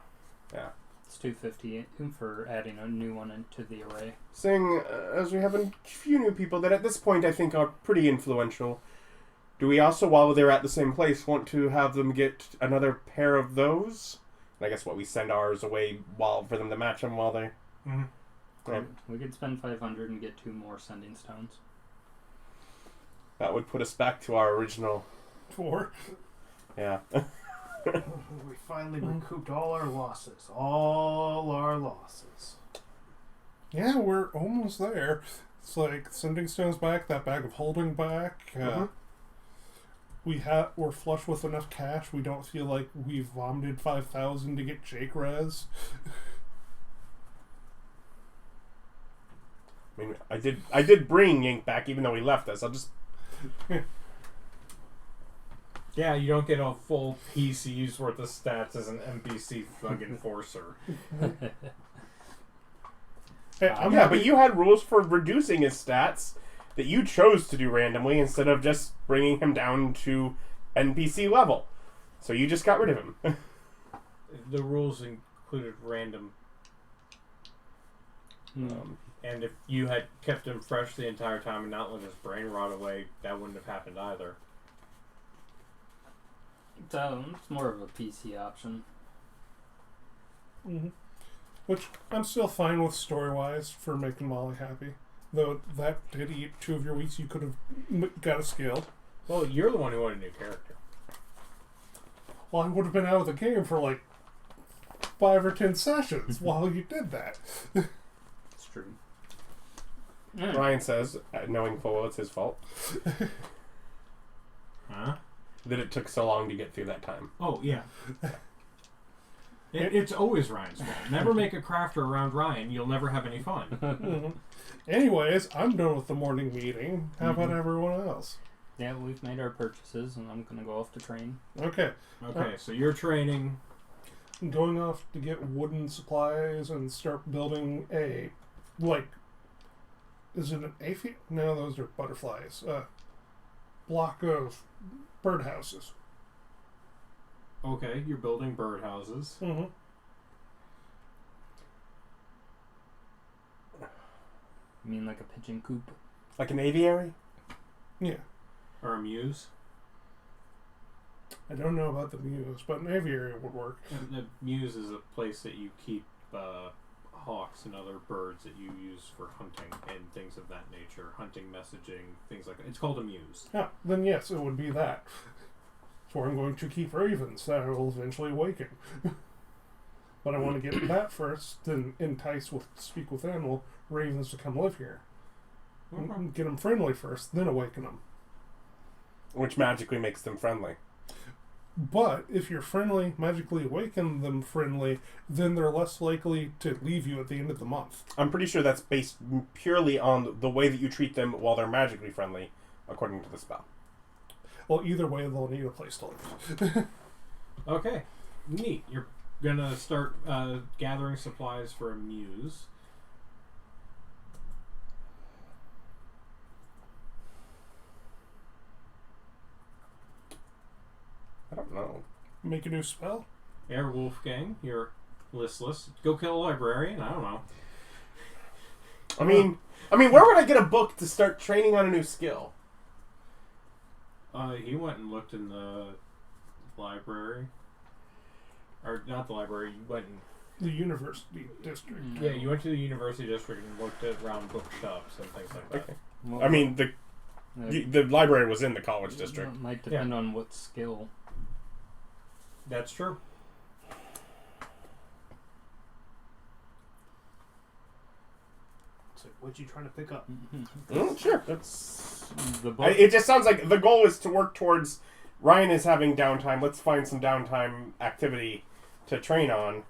It's 250 for adding a new one into the array. Saying, as we have a few new people that at this point I think are pretty influential, do we also, while they're at the same place, want to have them get another pair of those? And I guess we send ours away for them to match them while they... Mm-hmm. Right. We could spend 500 and get 2 more sending stones. That would put us back to our original... 4. Yeah. We finally recouped all our losses. All our losses. Yeah, we're almost there. It's like sending stones back, that bag of holding back. Mhm. We're flush with enough cash. We don't feel like we've vomited 5,000 to get Jake res. I mean, I did bring Yank back, even though he left us. I'll just... Yeah, you don't get a full PC's worth of stats as an NPC thug enforcer. Hey, I'm yeah, happy- but you had rules for reducing his stats that you chose to do randomly instead of just bringing him down to NPC level. So you just got rid of him. The rules included random, Hmm. and if you had kept him fresh the entire time and not let his brain rot away, that wouldn't have happened either. So it's more of a PC option. Mm-hmm. Which I'm still fine with story-wise for making Molly happy. Though that did eat 2 of your weeks, you could have got a skill. Well, you're the one who wanted a new character. Well, I would have been out of the game for like 5 or 10 sessions while you did that. It's true. Yeah. Ryan says, knowing full well it's his fault, Huh? that it took so long to get through that time. Oh, yeah. It's always Ryan's fault. Never make a crafter around Ryan. You'll never have any fun. Mhm. Anyways, I'm done with the morning meeting. How about everyone else? Yeah, we've made our purchases, and I'm gonna go off to train. Okay. Okay, so you're training. I'm going off to get wooden supplies and start building a, like, is it an aphid? No, those are butterflies. Block of birdhouses. Okay, you're building birdhouses. Mm-hmm. You mean like a pigeon coop? Like an aviary? Yeah. Or a muse. I don't know about the muse, but an aviary would work. And the muse is a place that you keep hawks and other birds that you use for hunting and things of that nature. Hunting, messaging, things like that. It's called a muse. Yeah, then yes, it would be that. It's where I'm going to keep ravens that I will eventually awaken. But I want to get that first, then speak with animal ravens to come live here. Get them friendly first, then awaken them. Which magically makes them friendly. But if you're friendly, magically awaken them friendly, then they're less likely to leave you at the end of the month. I'm pretty sure that's based purely on the way that you treat them while they're magically friendly, according to the spell. Well, either way, they'll need a place to live. Okay, neat. You're gonna start gathering supplies for a muse. I don't know. Make a new spell? Herr Wolfgang, you're listless. Go kill a librarian? I don't know. I mean, where would I get a book to start training on a new skill? He went and looked in the library. Or not the library, you went and... The university district. Yeah, you went to the university district and looked at around bookshops and things like that. Okay. Well, I mean, the library was in the college district. It might depend on what skill. That's true. So, what you trying to pick up? Sure. That's... The book. It just sounds like the goal is to work towards... Ryan is having downtime. Let's find some downtime activity to train on.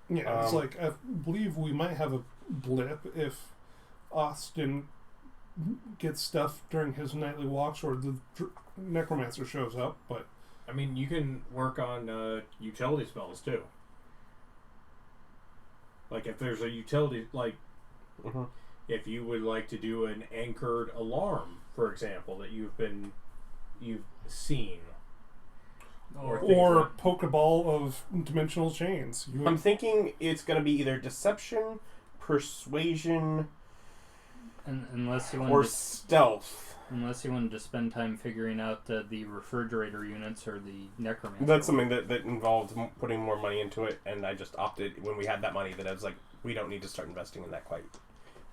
Yeah, it's like, I believe we might have a blip if Austin gets stuff during his nightly walks or the necromancer shows up, but... I mean, you can work on utility spells, too. Like, if there's a utility, like, if you would like to do an anchored alarm, for example, that you've seen. Or Pokeball of dimensional chains. I'm thinking it's going to be either deception, persuasion, unless you or want to, stealth. unless you wanted to spend time figuring out the refrigerator units or the necromancer. That's something that involved putting more money into it, and I just opted when we had that money that I was like, we don't need to start investing in that quite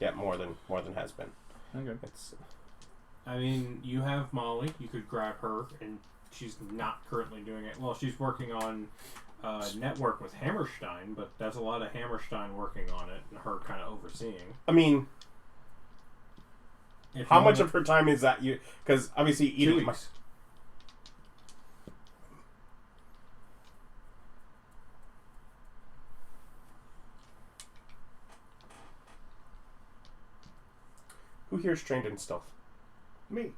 yet more than has been. Okay. I mean, you have Molly. You could grab her, and she's not currently doing it. Well, she's working on network with Hammerstein, but that's a lot of Hammerstein working on it and her kind of overseeing. I mean, how much of her time is that? Because obviously, 2 weeks. Who here is trained in stealth? Me.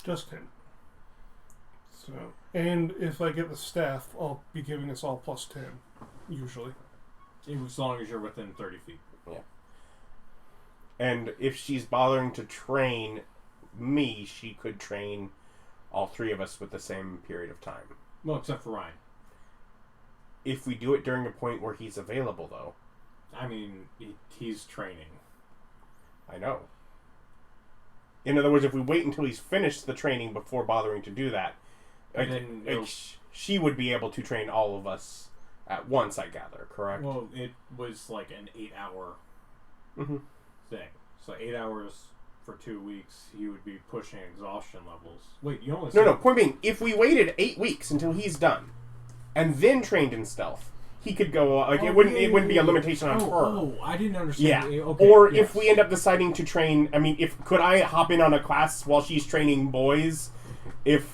Just him. So, and if I get the staff, I'll be giving us all plus 10, usually. As long as you're within 30 feet. Yeah. And if she's bothering to train me, she could train all three of us with the same period of time. Well, except for Ryan. If we do it during a point where he's available, though. I mean, he's training. I know. In other words, if we wait until he's finished the training before bothering to do that, she would be able to train all of us at once, I gather, correct? Well, it was like an 8-hour thing. So 8 hours for 2 weeks, he would be pushing exhaustion levels. Wait, you only... No, point being, if we waited 8 weeks until he's done, and then trained in stealth, he could go, it wouldn't be a limitation on her. Oh, I didn't understand. Yeah. Okay, or yes. if we end up deciding to train, I mean, could I hop in on a class while she's training boys, if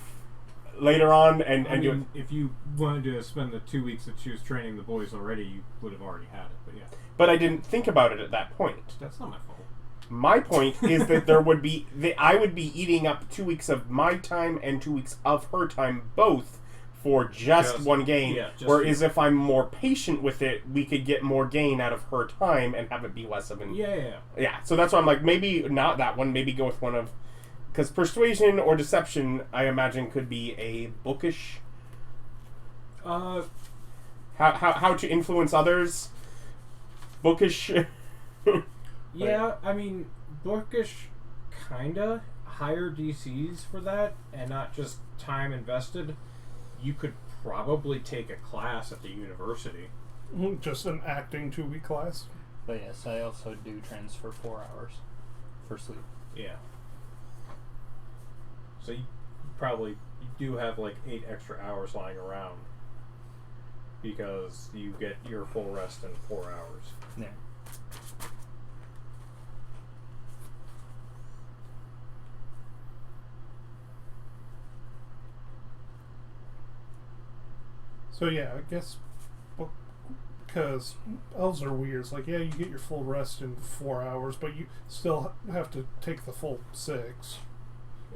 later on, if you wanted to spend the 2 weeks that she was training the boys already, you would have already had it, but yeah. But I didn't think about it at that point. That's not my fault. My point is that I would be eating up 2 weeks of my time and 2 weeks of her time, both for just one gain. Yeah, whereas if I'm more patient with it, we could get more gain out of her time and have it be less of an... Yeah, so that's why I'm like, maybe not that one, maybe go with one of... Because persuasion or deception, I imagine, could be a bookish... How to influence others. Bookish... Yeah, I mean, bookish, kinda. Higher DCs for that, and not just time invested. You could probably take a class at the university. Just an acting 2-week class? But yes, I also do transfer 4 hours for sleep. Yeah. So you do have like 8 extra hours lying around. Because you get your full rest in 4 hours. Yeah. So yeah, I guess because elves are weird. It's like, yeah, you get your full rest in 4 hours, but you still have to take the full 6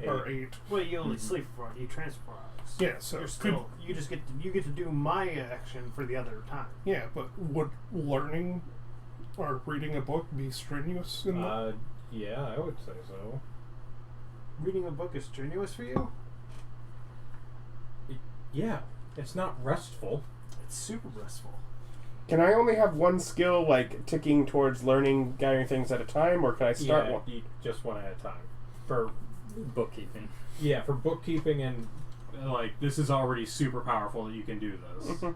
or 8. Well, you only sleep for 4 hours. You transfer 4 hours. Yeah, so you're still, you get to do my action for the other time. Yeah, but would learning or reading a book be strenuous in that? Yeah, I would say so. Reading a book is strenuous for you? Yeah. It's not restful. It's super restful. Can I only have one skill, like ticking towards learning, gathering things at a time, or can I start one? You just one at a time. For Bookkeeping. Yeah, for bookkeeping and like this is already super powerful that you can do this. Mhm.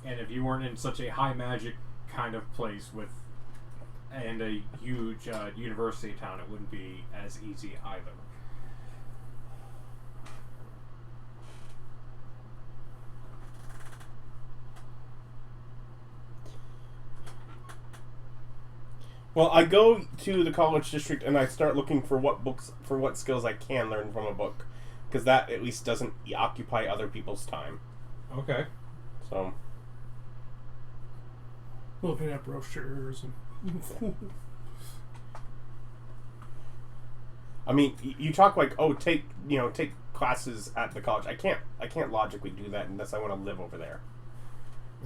And if you weren't in such a high magic kind of place with and a huge university town, it wouldn't be as easy either. Well, I go to the college district and I start looking for what skills I can learn from a book, because that at least doesn't occupy other people's time. Okay. So, Looking at brochures and I mean, you talk like, oh, take classes at the college. I can't logically do that unless I want to live over there.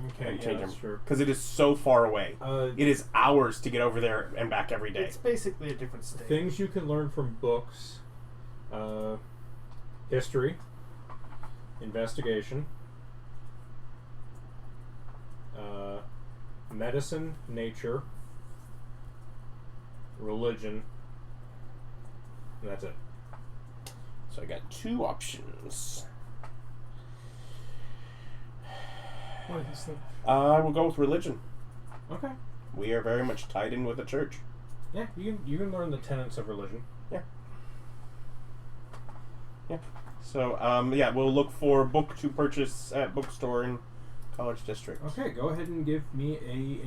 Okay, And yeah, change that's them. true. Because it is so far away. It is hours to get over there and back every day. It's basically a different state. Things you can learn from books: history, investigation, medicine, nature, religion, and that's it. So I got 2 options. what is that? I will go with religion. Okay. We are very much tied in with the church. Yeah, you can learn the tenets of religion. So, yeah, we'll look for book to purchase at bookstore in College District. Okay, go ahead and give me a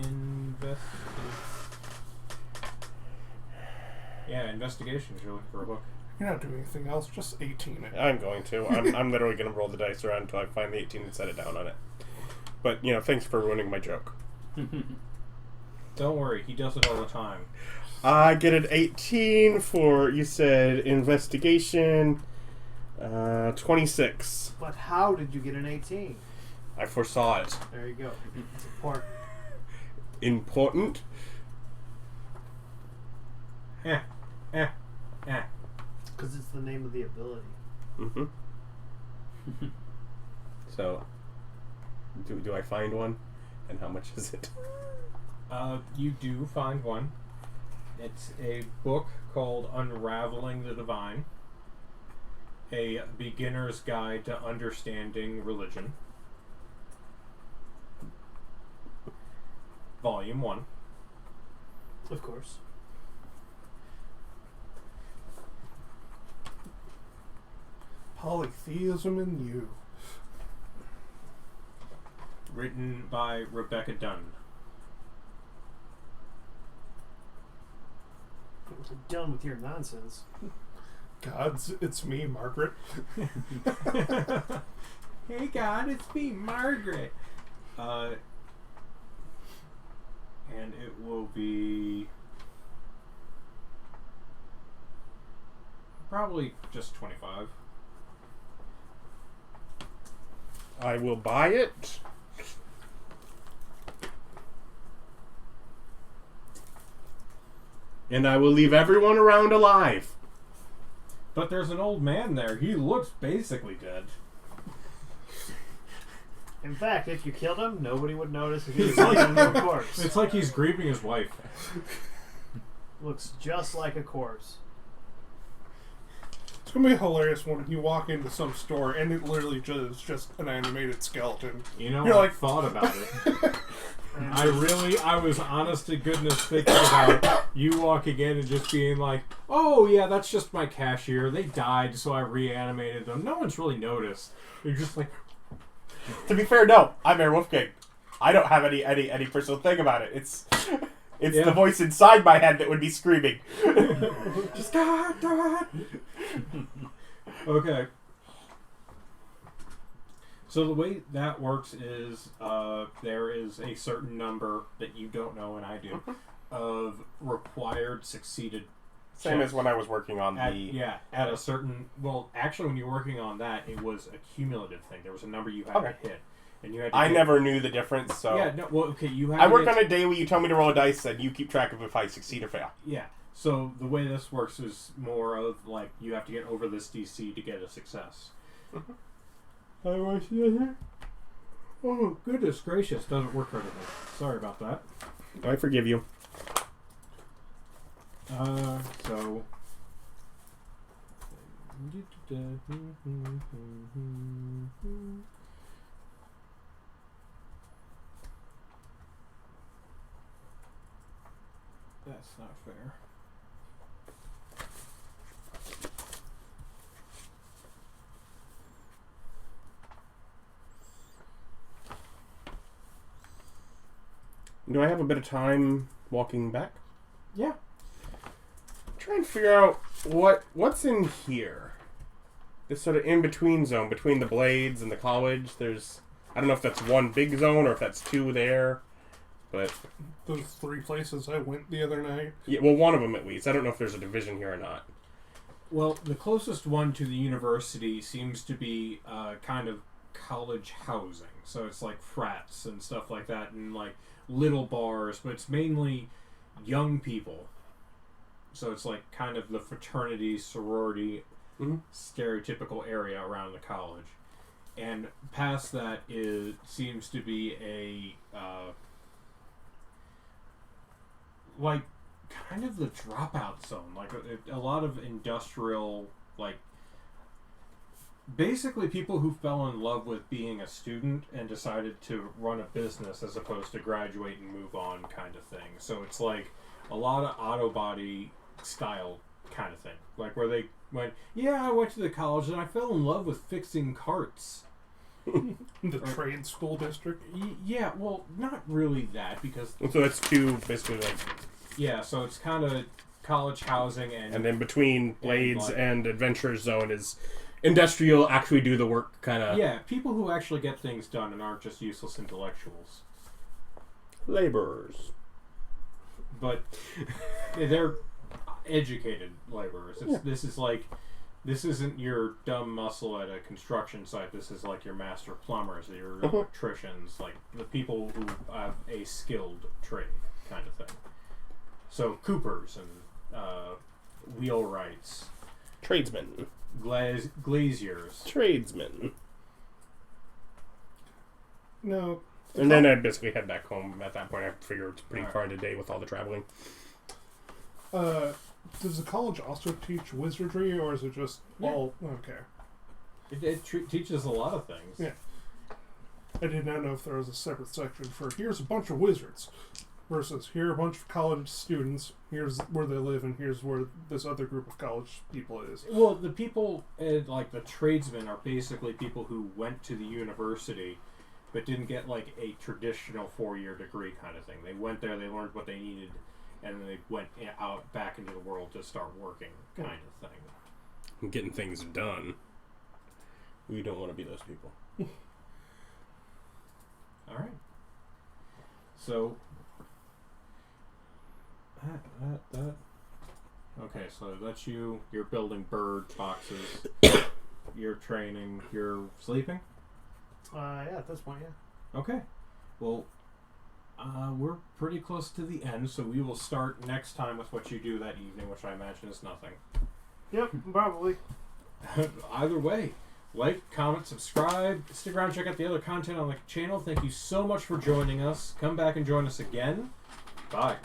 investigation. You're looking for a book. You're not doing anything else, just 18 it. I'm going to. I'm literally going to roll the dice around until I find the 18 and set it down on it. But, thanks for ruining my joke. Don't worry, he does it all the time. I get an 18 for, you said, investigation. 26. But how did you get an 18? I foresaw it. There you go. It's important. Important? Because it's the name of the ability. Mm-hmm. So, do I find one? And how much is it? You do find one. It's a book called Unraveling the Divine, a beginner's guide to understanding religion. Volume 1. Of course. Polytheism in you. Written by Rebecca Dunn. Done with your nonsense. Gods, it's me, Margaret. Hey God, it's me, Margaret. And it will be probably just 25. I will buy it. And I will leave everyone around alive. But there's an old man there. He looks basically dead. In fact, if you killed him, nobody would notice if he was like a corpse. It's like he's grieving his wife. Looks just like a corpse. It's gonna be hilarious when you walk into some store and it literally just an animated skeleton. You know, You're I like- thought about it. I was honest to goodness thinking about you walking in and just being like, oh yeah, that's just my cashier. They died, so I reanimated them. No one's really noticed. You're just like, To be fair, no. I'm Herr Wolfgang. I don't have any personal thing about it. It's Yeah. the voice inside my head that would be screaming. just God. Okay. So the way that works is there is a certain number that you don't know and I do of required succeeded Same checks as when I was working on at, the... at a certain, well, actually when you're working on that, it was a cumulative thing. There was a number you had Okay. to hit. And you had to I hit- never knew the difference, so... Yeah, no, well, okay, you had I to work get- on a day where you tell me to roll a dice and you keep track of if I succeed or fail. Yeah. So the way this works is more of like you have to get over this DC to get a success. Oh, goodness gracious. Doesn't work right away. Sorry about that. I forgive you. So... That's not fair. Do I have a bit of time walking back? Yeah. Try and figure out what's in here. This sort of in-between zone between the blades and the college. I don't know if that's one big zone or if that's two there, but Those 3 places I went the other night. yeah, well, one of them at least. I don't know if there's a division here or not. Well, the closest one to the university seems to be kind of college housing. So it's like frats and stuff like that and like little bars, but it's mainly young people. So it's like kind of the fraternity, sorority, stereotypical area around the college. And past that seems to be a like kind of the dropout zone, like a lot of industrial, like basically people who fell in love with being a student and decided to run a business as opposed to graduate and move on kind of thing. So it's like a lot of auto body style kind of thing, like where they went, yeah, I went to the college and I fell in love with fixing carts. The trade school district. Yeah, well, not really that, because So that's two, basically, like... yeah, so it's kind of college housing And then between Blades like- and Adventure Zone is industrial, actually do the work kind of... yeah, people who actually get things done and aren't just useless intellectuals. Laborers. But they're educated laborers. This isn't your dumb muscle at a construction site. This is like your master plumbers, your electricians, like the people who have a skilled trade kind of thing. So coopers and wheelwrights, Tradesmen. glaziers. Tradesmen. No. And then I basically head back home at that point. I figure it's pretty Alright. far in the day with all the traveling. Does the college also teach wizardry, or is it just all... Okay. It teaches a lot of things. Yeah. I did not know if there was a separate section for here's a bunch of wizards versus here are a bunch of college students, here's where they live, and here's where this other group of college people is. Well, the people, like the tradesmen, are basically people who went to the university but didn't get like a traditional 4-year degree kind of thing. They went there, they learned what they needed, and then they went out back into the world to start working kind of thing. And getting things done. We don't want to be those people. All right. So, that. Okay, so that's you. You're building bird boxes. You're training. You're sleeping? Yeah, at this point, yeah. Okay. Well, we're pretty close to the end, so we will start next time with what you do that evening, which I imagine is nothing. Yep, probably. Either way, like, comment, subscribe, stick around, check out the other content on the channel. Thank you so much for joining us. Come back and join us again. Bye.